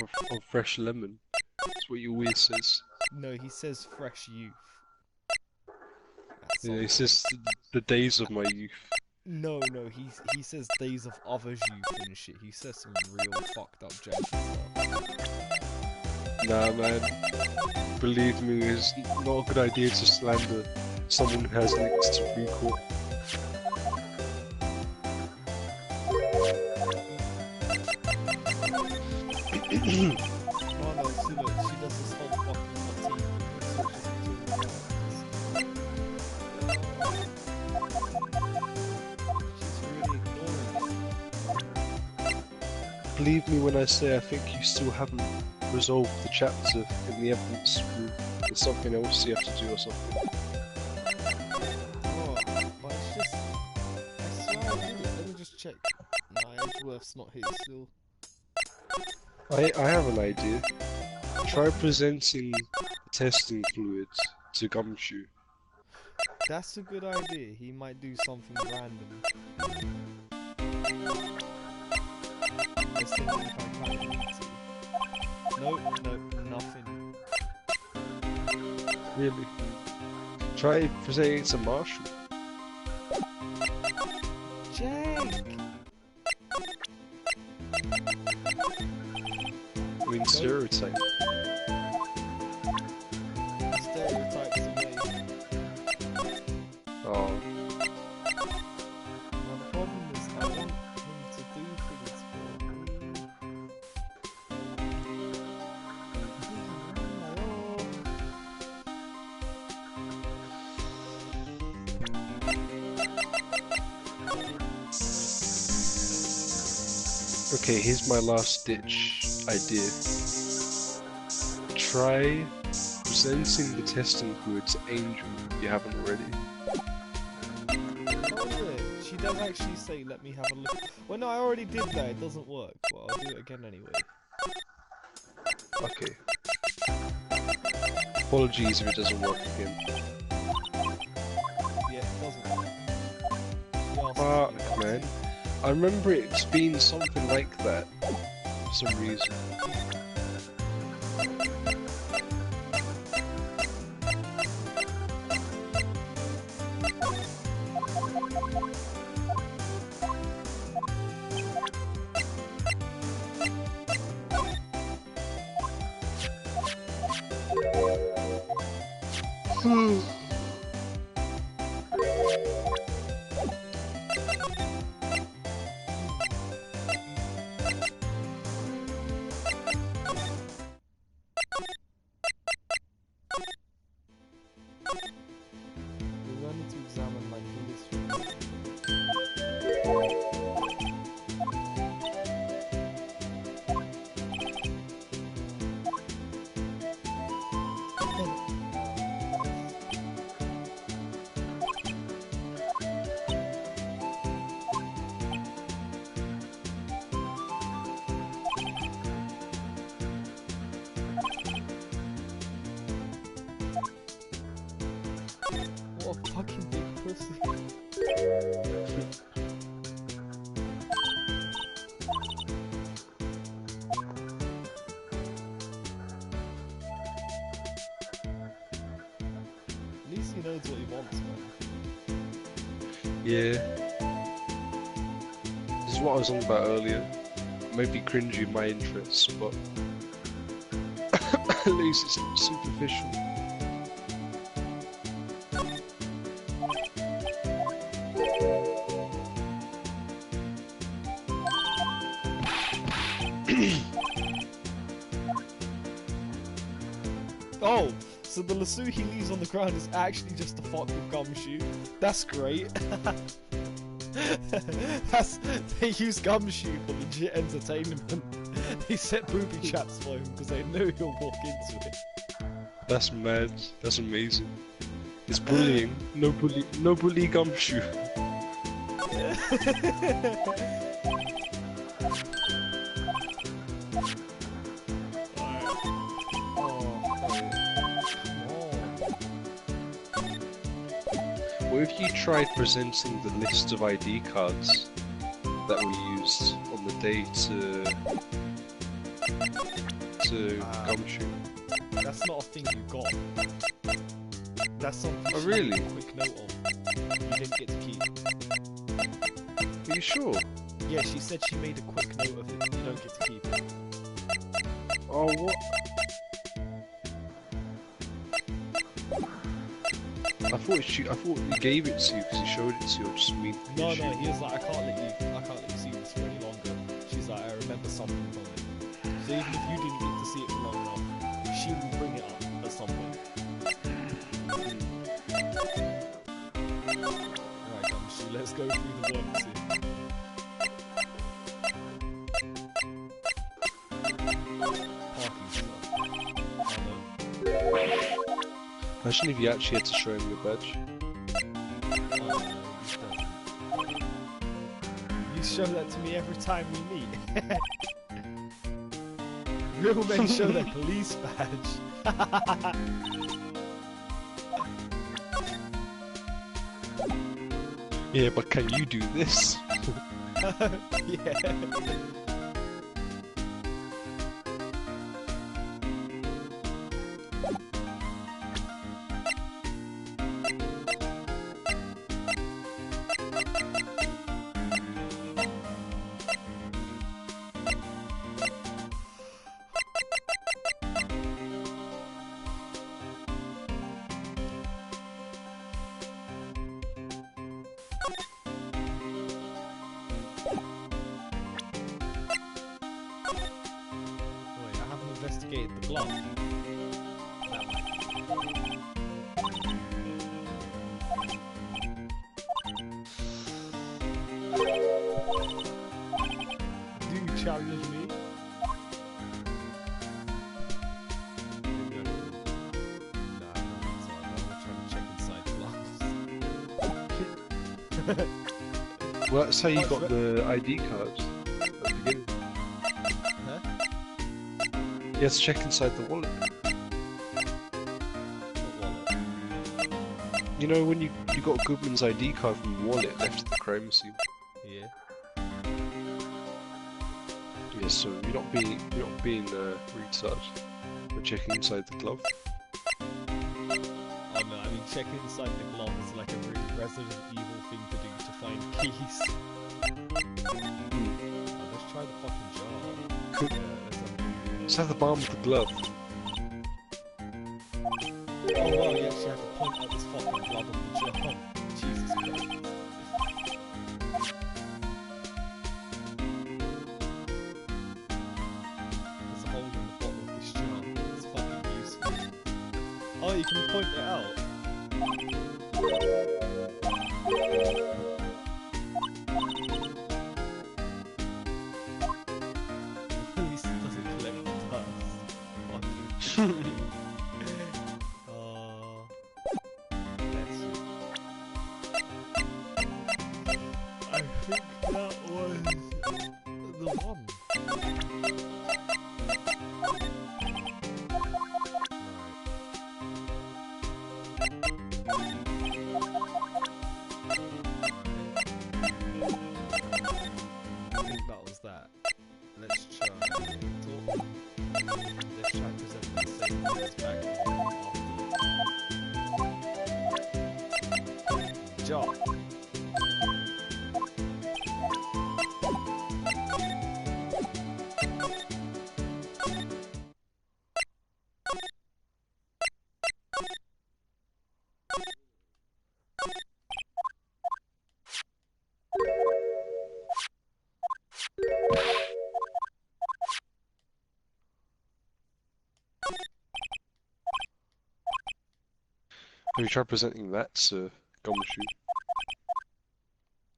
fresh lemon. That's what he always says. No, he says fresh youth. That's Yeah, all. he says the days of my youth. No, he says days of others youth and shit. He says some real fucked up janky stuff. Nah, man. Believe me, it's not a good idea to someone who has links to pre-court. Oh no, see look, she does this whole fucking motif. So it's just between the characters. She's really ignoring it. Believe me when I say I think you still haven't resolved the chapter in the evidence room. There's something else you have to do or something. Oh, but it's just... I swear I did it. Let me just check. Nah, Edgeworth's not here still. I have an idea. Try presenting the testing fluid to Gumshoe. That's a good idea. He might do something random. Let's see if I can read it. Nope, nothing. Really? Try presenting it to Marshall. Jake! I mean, stereotype. Stereotypes away. Oh. Now the problem is I want him to do things for me. Okay, here's my last ditch idea. Try presenting the testing fluid to Angel if you haven't already. What was it? She does actually say, let me have a look. Well, no, I already did that. It doesn't work. Well, I'll do it again anyway. Okay. Apologies if it doesn't work again. Yeah, it doesn't work. She asked Fuck, me man. I remember it's been something like that for some reason. We're going to examine like this. What a fucking big pussy. At least he knows what he wants, man. Yeah. This is what I was on about earlier. Maybe cringy in my interests, but at least it's not superficial. Oh, so the lasso he leaves on the ground is actually just to fuck with Gumshoe. That's great. They use Gumshoe for legit entertainment. They set booby traps for him because they know he'll walk into it. That's mad. That's amazing. It's bullying. No bully Gumshoe. What if you tried presenting the list of ID cards that were used on the day to Gumshoe? That's not a thing you got. That's something Oh, she really? made a quick note of. You didn't get to keep. Are you sure? Yeah, she said she made a quick note of it. You don't get to keep it. Oh, what? I thought he gave it to you because he showed it to you. Or just me. No, he was like, I can't let you see this for any longer. She's like, I remember something from it. So even if you didn't get to see it for long enough, she will bring it up at some point. Right, Gumshoe, let's go through the works here. Parking stuff. Imagine if you actually had to show him your badge. You show that to me every time we meet. Real men show their police badge. Yeah, but can you do this? Yeah. Wait, I haven't investigated the glove. Do you challenge me? Maybe I can... Nah, I'm trying to check inside gloves. Well, that's how you got the ID cards at the beginning. Huh? You have to check inside the wallet. What wallet? You know when you got Goodman's ID card from the wallet left at the crime scene. Yeah. Yeah, so you're not being retard. We're checking inside the glove. Oh no, I mean checking inside the glove is like a really Resident Evil thing to do to find keys. Oh, let's try the fucking jar. Could- Yeah, let's have a look. Let's have the balm of the glove. Oh wow, you actually have to point out this fucking glove on the jar. Jesus Christ. There's a hole in the bottom of this jar. It's fucking useful. Oh, you can point it out. At least it doesn't collect dust. Fucking let's see. I think that was the one. I think that was that. Let's try. Let's try and present the same things back after. Jar. Have you tried presenting that to Gumshoe?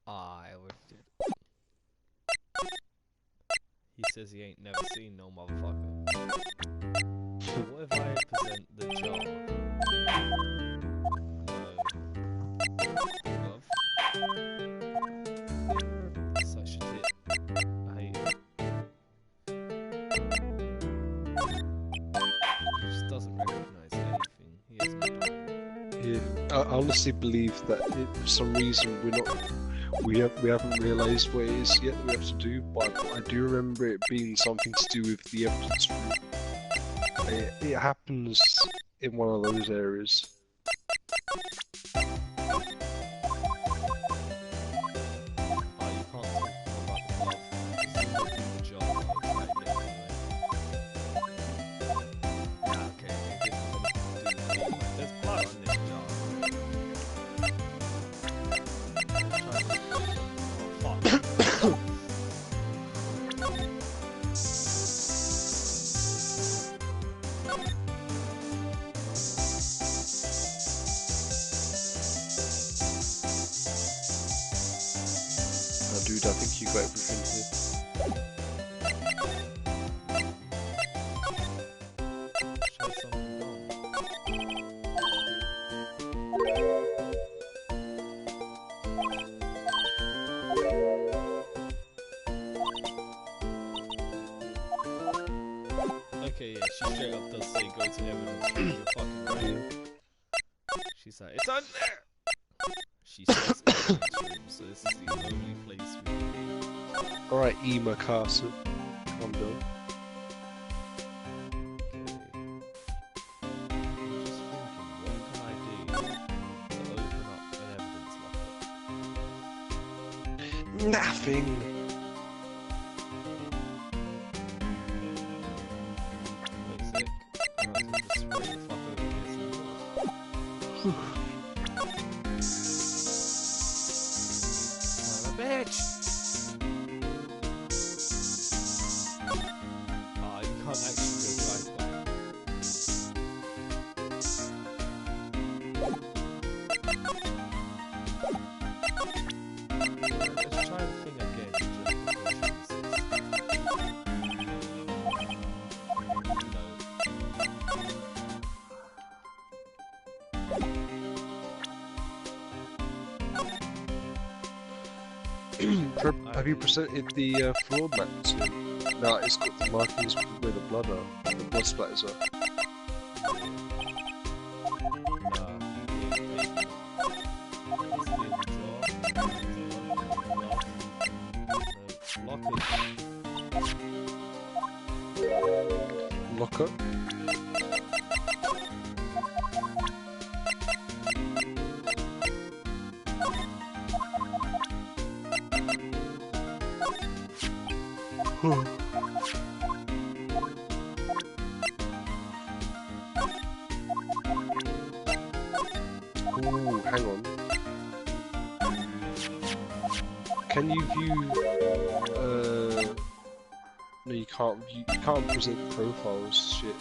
I already did. He says he ain't never seen no motherfucker. So what if I present the jar? Glove. Such a tit. I hate it. He just doesn't recognise anything. He has no idea. Yeah, I honestly believe that for some reason we haven't realised what it is yet that we have to do, but I do remember it being something to do with the evidence room. It happens in one of those areas. Oh, you can't talk about the glove. It's in the jar. Okay, it didn't have anything to do with it. There's blood on this jar. think you got everything here. Show something wrong. Okay, yeah, she straight up does say go to evidence room. You're fucking right. She's like, it's on there! She says evidence room, so this is the only place we can be. Alright, Ema Castle. Calm down. Okay. I'm just thinking, what can I do to open up an evidence locker? Nothing! Wait a sec. I might as well just spray the fuck over here some more. Son of a bitch! Ah, you can't actually go drive-by. Let's try the thing again, just because she insists. No. Have you presented the floor map to him? No, it's got the markings where the blood are, the blood splatters are. Locker? Ooh, hang on. Can you view? No, you can't view. You can't present profiles. Shit.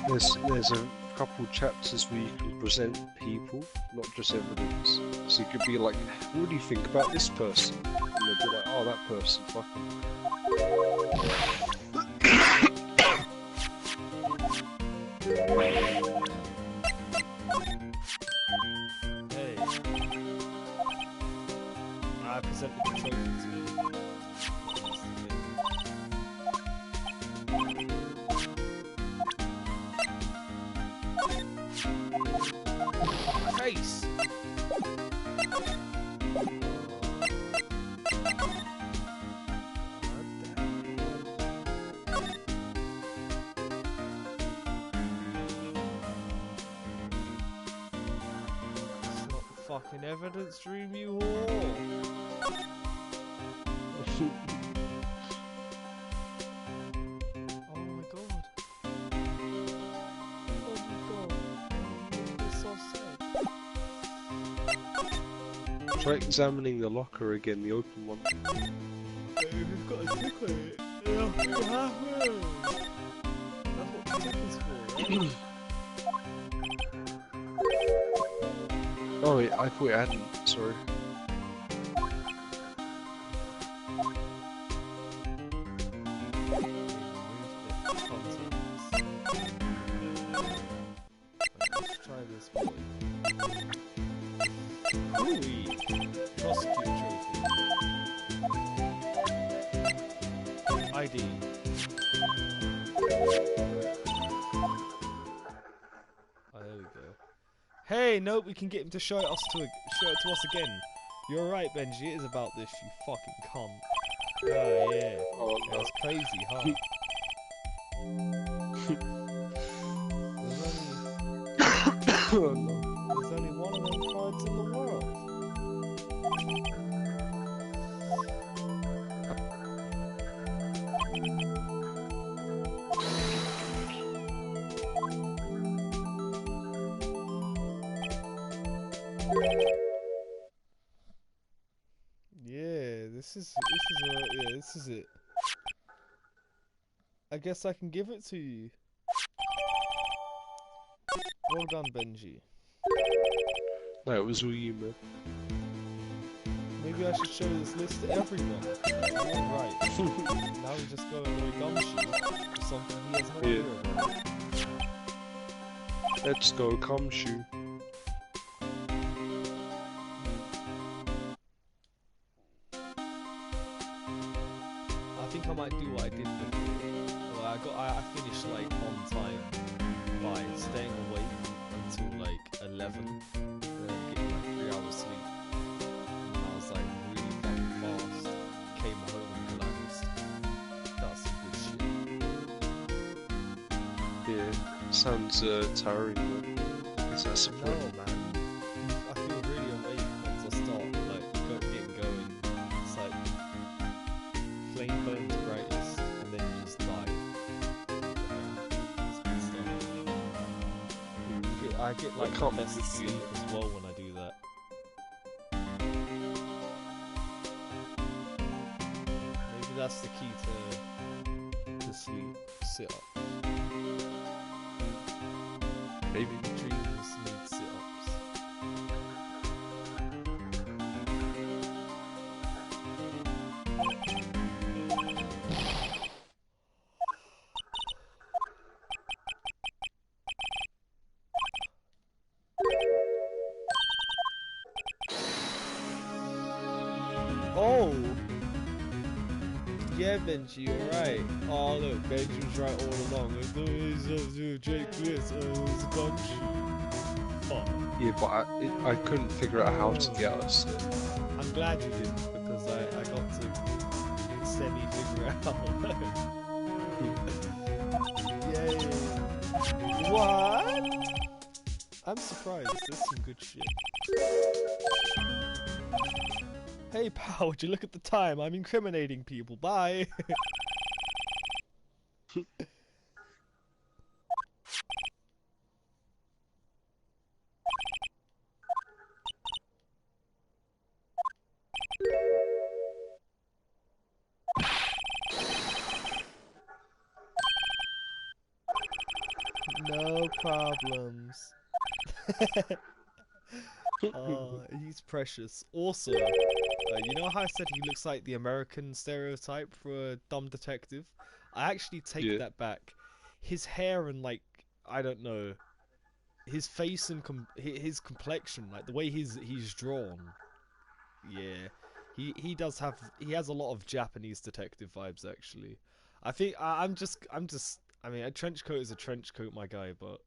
There's a couple chapters where you can present people, not just evidence. So you could be like, what do you think about this person? And they'll be like, oh, that person, fuck 'em. Hey. I presented the trophy to you. Face! Fucking evidence room, you whore! Oh my god. Oh my god. It's so sad. Try examining the locker again, the open one. We've got a tick on it. Yeah, we have it. That's what the tick is for, right? Oh, wait, I thought it hadn't. Sorry. Let's try this boy. Ooh, prosecute trophy. ID. Oh, there we go. Hey, no, we can get him to show it to us again. You're right, Benji. It is about this, you fucking cunt. Oh yeah. Oh, no. That's crazy, huh? Oh, no. There's only one of them cards in the world. Yeah, this is it. I guess I can give it to you. Well done, Benji. No, it was all you, man. Maybe maybe I should show this list to everyone. Right. Now we just go annoy Gumshoe for something he has no idea about. Let's go, Gumshoe. I think I might do what I did before. Well, I finished like on time by staying awake until like 11 and then getting like 3 hours sleep. And I was like really fucking fast. Came home and collapsed. That's some good shit. Yeah, sounds tiring. Is that No, support? man. I feel really awake once I start like getting going. It's like flame burns brightest and then you just die. It's good stuff. I get like can't best believe sleep you- as well when I do that. Maybe that's the key to sleep. Sit up. Maybe. Dreams need sit-ups. Oh! Yeah, Benji, you're right. Oh, look, Benji was right all along. It's always Jake Bliss, it was a Gumshoe. Fuck. Yeah, but I couldn't figure out how to get us. I'm glad you didn't, because I got to semi-figure out. Yay. What? I'm surprised. There's some good shit. Hey pal, would you look at the time? I'm incriminating people. Bye. No problems. He's precious. Also, you know how I said he looks like the American stereotype for a dumb detective? I actually take that back. His hair and like, I don't know, his face and his complexion, like the way he's drawn. Yeah, he has a lot of Japanese detective vibes actually. I think I mean, a trench coat is a trench coat, my guy, but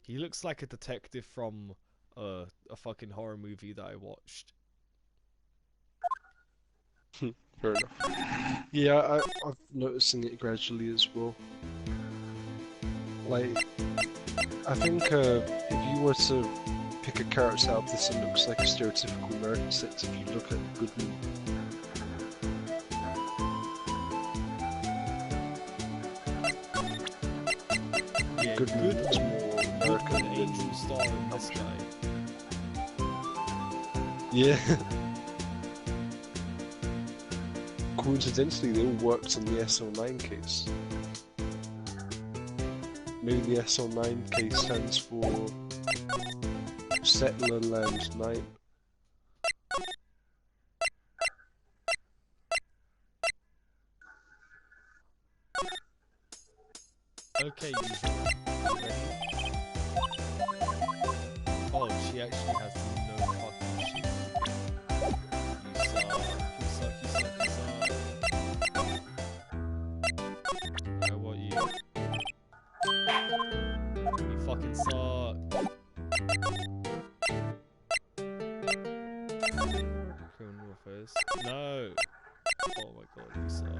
he looks like a detective from a fucking horror movie that I watched. Fair enough. Yeah, I've noticing it gradually as well. Like, I think if you were to pick a character out of this, it looks like a stereotypical American set if you look at Goodman. Yeah, Goodman looks more American. Goodman, Angel Star, and this guy. Yeah. Coincidentally, they all worked on the SL9 case. Maybe the SL9 case stands for Settler Land 9. Okay, you ready? Oh, she actually has no fucking shit. You suck, you suck, you suck, you suck. I want you. You fucking suck. Criminal affairs. No! Oh my god, you suck.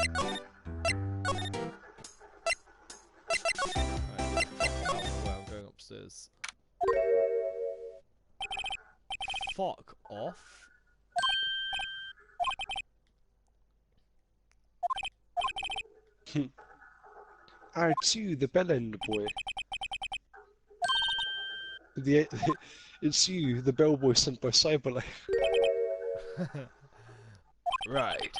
Right, fuck out of the way, I'm going upstairs. Fuck off. It's you, the bellend boy. The it's you, the bellboy sent by Cyberlife. Right.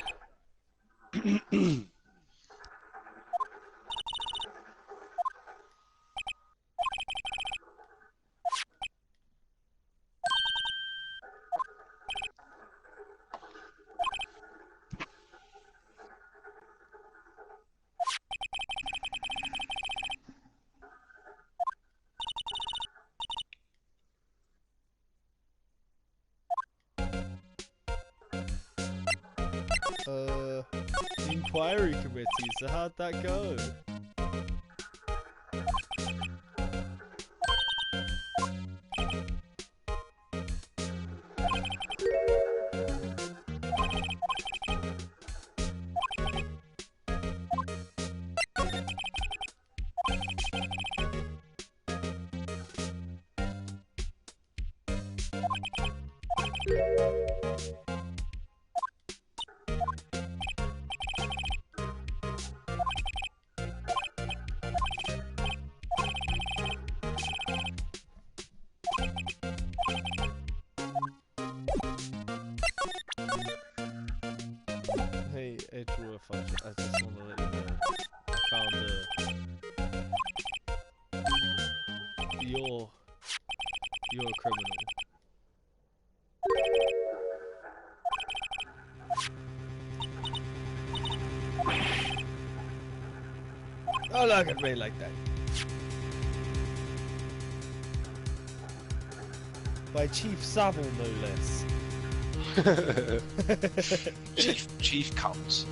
Inquiry committee, so how'd that go? Hey, Edgeworth, I just want to let you know, I found you're a criminal. Don't look at me like that. By Chief Savile, no less. Chief counts.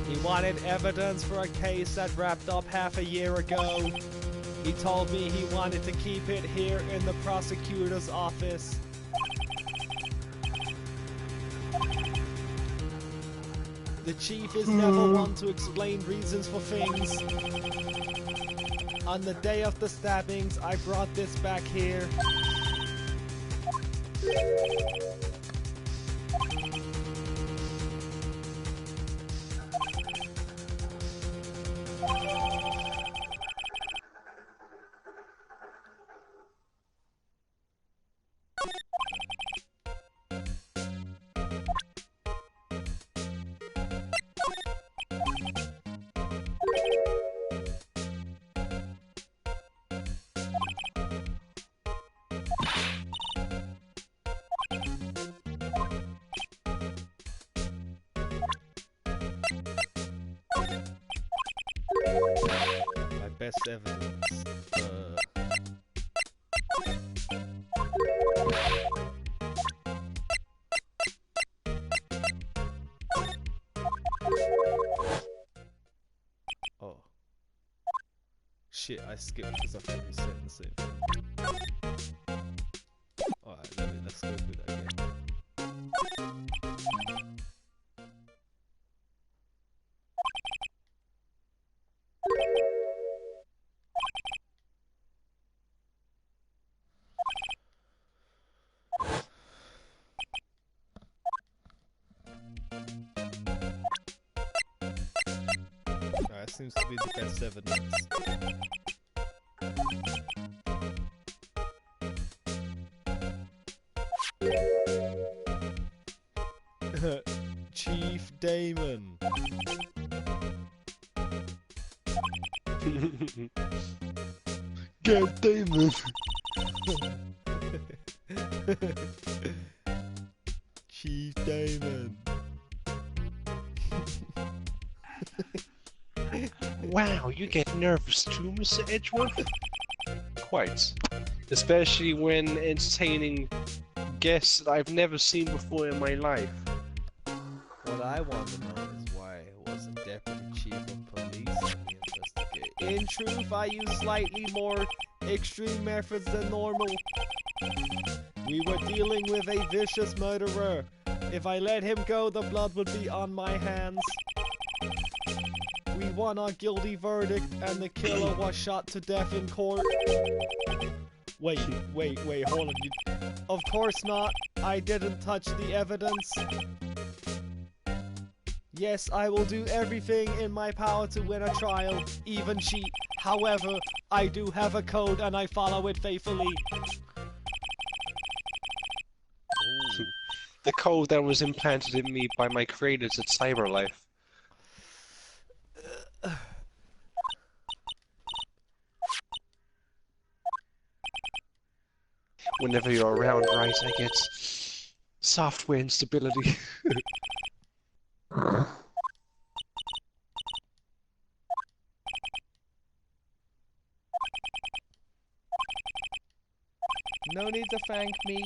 He wanted evidence for a case that wrapped up half a year ago. He told me he wanted to keep it here in the prosecutor's office. The chief is never one to explain reasons for things. On the day of the stabbings, I brought this back here. My best evidence. Oh. Shit, I skipped because I thought you said the same thing. Alright, let's go through that again. That seems to be the best evidence. Chief Damon. God damn it. Chief Damon. Wow, you get nervous too, Mr. Edgeworth? Quite. Especially when entertaining guests that I've never seen before in my life. What I want to know is why wasn't Deputy Chief of Police on the investigation? In truth, I used slightly more extreme methods than normal. We were dealing with a vicious murderer. If I let him go, the blood would be on my hands. We won our guilty verdict, and the killer was shot to death in court. Wait, hold on. Of course not. I didn't touch the evidence. Yes, I will do everything in my power to win a trial, even cheat. However, I do have a code and I follow it faithfully. Ooh. The code that was implanted in me by my creators at CyberLife. Whenever you're around, right, I get software instability. No need to thank me.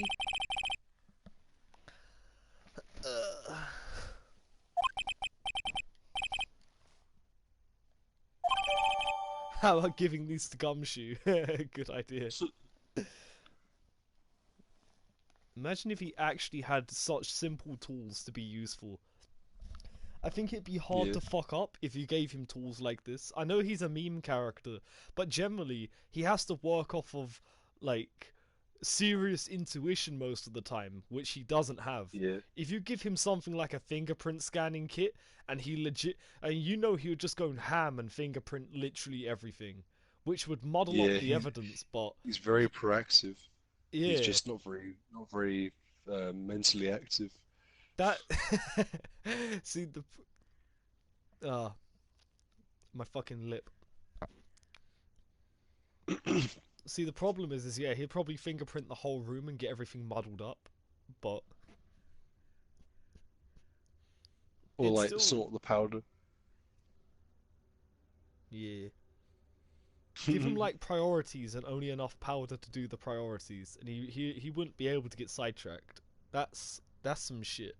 How about giving these to Gumshoe? Good idea. Imagine if he actually had such simple tools to be useful. I think it'd be hard Yeah. to fuck up if you gave him tools like this. I know he's a meme character, but generally he has to work off of like serious intuition most of the time, which he doesn't have. Yeah. If you give him something like a fingerprint scanning kit and he legit and he would just go ham and fingerprint literally everything, which would muddle Yeah. up the evidence, but He's very proactive. He's yeah, just not very mentally active. that see the my fucking lip. See, the problem is yeah, he'd probably fingerprint the whole room and get everything muddled up, but Or it's like still sort the powder. yeah. Give him like priorities and only enough powder to do the priorities, and he wouldn't be able to get sidetracked. That's some shit.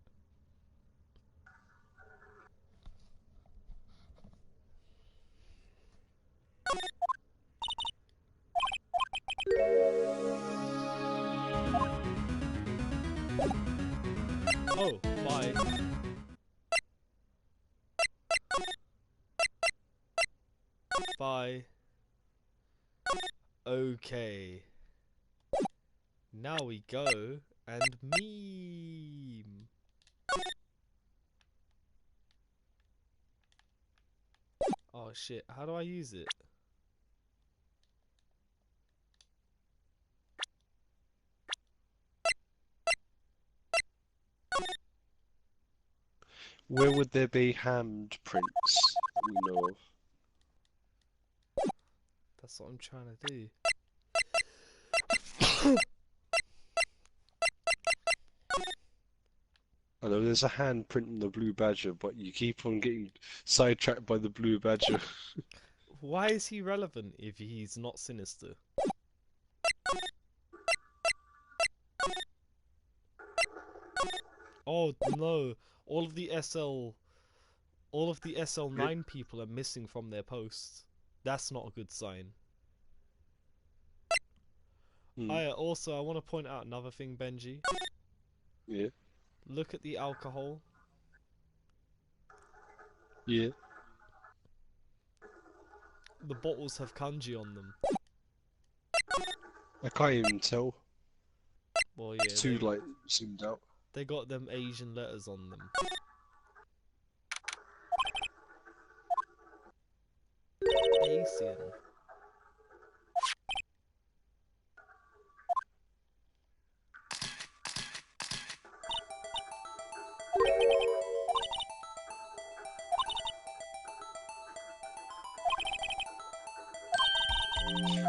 Oh, bye. Bye. Okay. Now we go and meme. Oh shit, how do I use it? Where would there be hand prints that we know of? That's what I'm trying to do. I know there's a hand print in the blue badger, but you keep on getting sidetracked by the blue badger. Why is he relevant if he's not sinister? Oh no, all of the SL9 people are missing from their posts. That's not a good sign. Hmm. Also, I want to point out another thing, Benji. Yeah. Look at the alcohol. Yeah. The bottles have kanji on them. I can't even tell. Well, It's too like zoomed out. they got them Asian letters on them. Asian.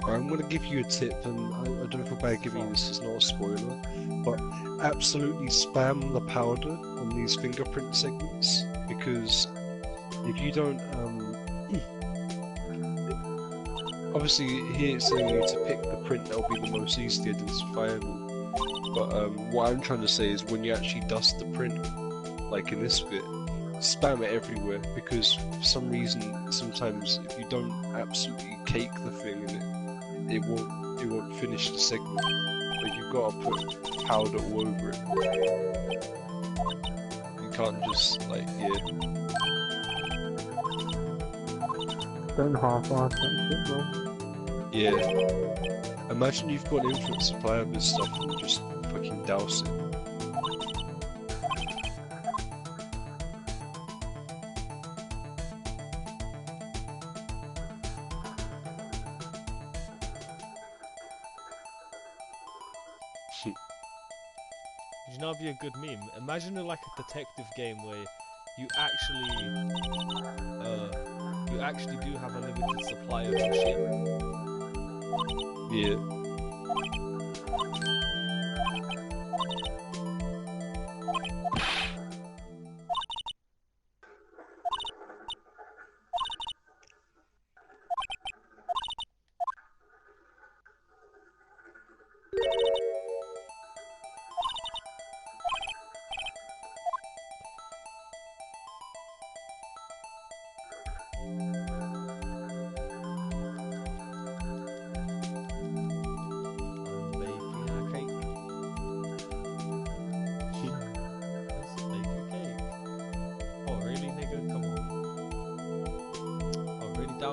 I'm gonna give you a tip, and I don't feel bad giving you this, it's not a spoiler, but absolutely spam the powder on these fingerprint segments, because if you don't, obviously here it's telling you to pick the print that will be the most easily identifiable, but what I'm trying to say is when you actually dust the print, like in this bit, spam it everywhere, because for some reason sometimes if you don't absolutely cake the thing in it won't finish the segment. Like you've got to put powder all over it. You can't just like Don't half-ass that shit, bro. yeah. Imagine you've got an infinite supply of this stuff and you just fucking douse it. You know, it'd be a good meme. Imagine like a detective game where you actually do have a limited supply of your shit. Yeah.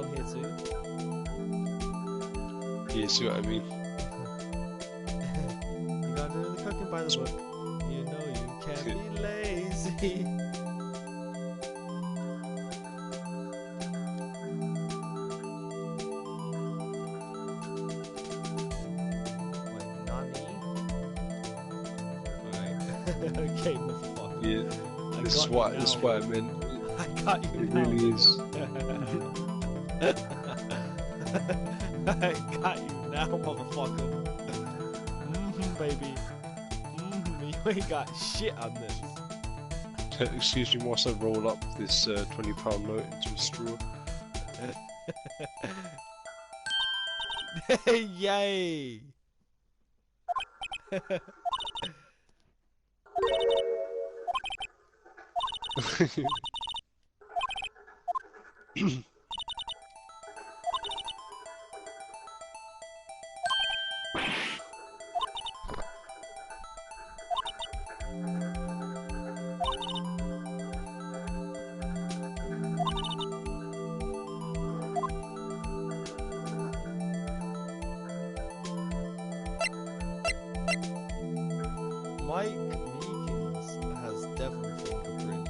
down here too. You see what I mean? You gotta do the cooking by the book. You know you can't be lazy. Wait, Nani? Alright. Okay, motherfucker. Yeah. I This is got what you this is now. what I meant. I got you It now. really is. I got you now, motherfucker. Baby. You ain't got shit on this. Excuse me whilst I roll up this £20 note into a straw. Yay! Mike Meekins has devil fingerprint.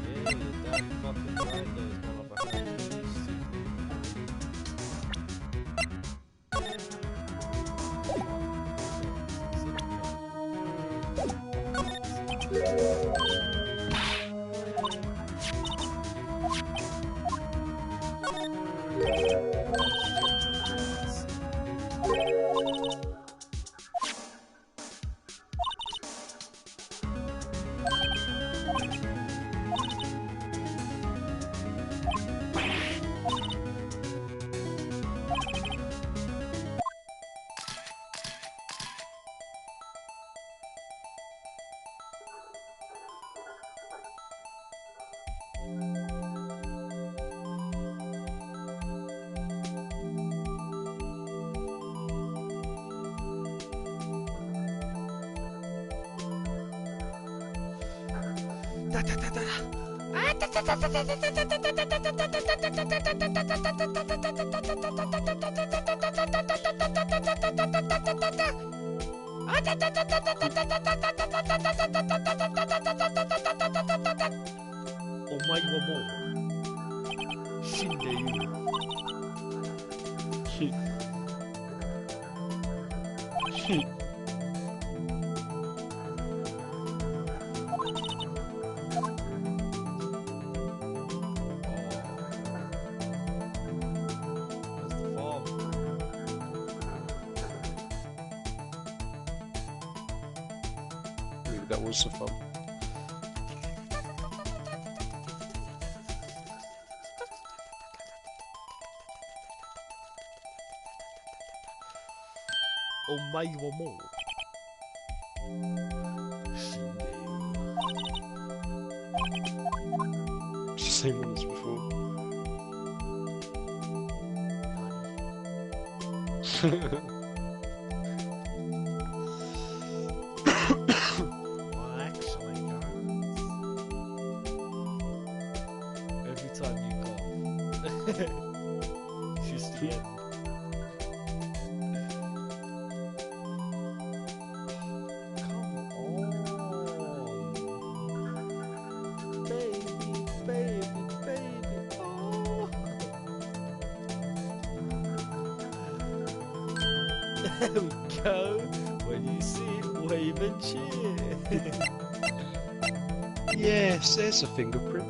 Yeah, you're damn fucking right, those motherfuckers. Omae wa mou shindeiru. That's the farm. Maybe that was the fun. Omae wa mou shindeiru. It's the same one as before. Well, actually, guys, every time you cough, it's just the end. Come on, baby, baby, baby. Oh. There we go. When you see it, wave and cheer. Yes, there's a fingerprint.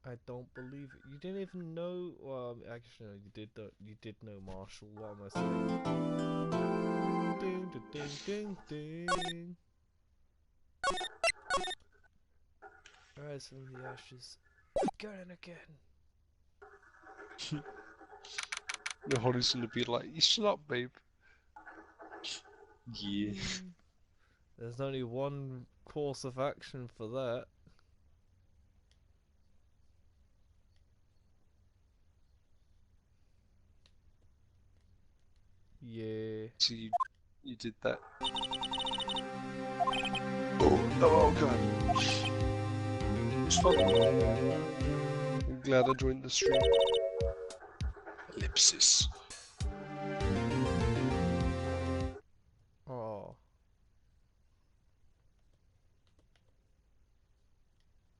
I don't believe it. You didn't even know. Well, actually, no, you did. You did know Marshall. What am I saying? Ding, ding, ding, ding, ding. Rise from the ashes, again and again. The Holly's gonna be like, "You shut up, babe." Yeah. There's only one course of action for that. Yeah. So you did that. Oh god. It's fun. I'm glad I joined the stream. Ellipsis.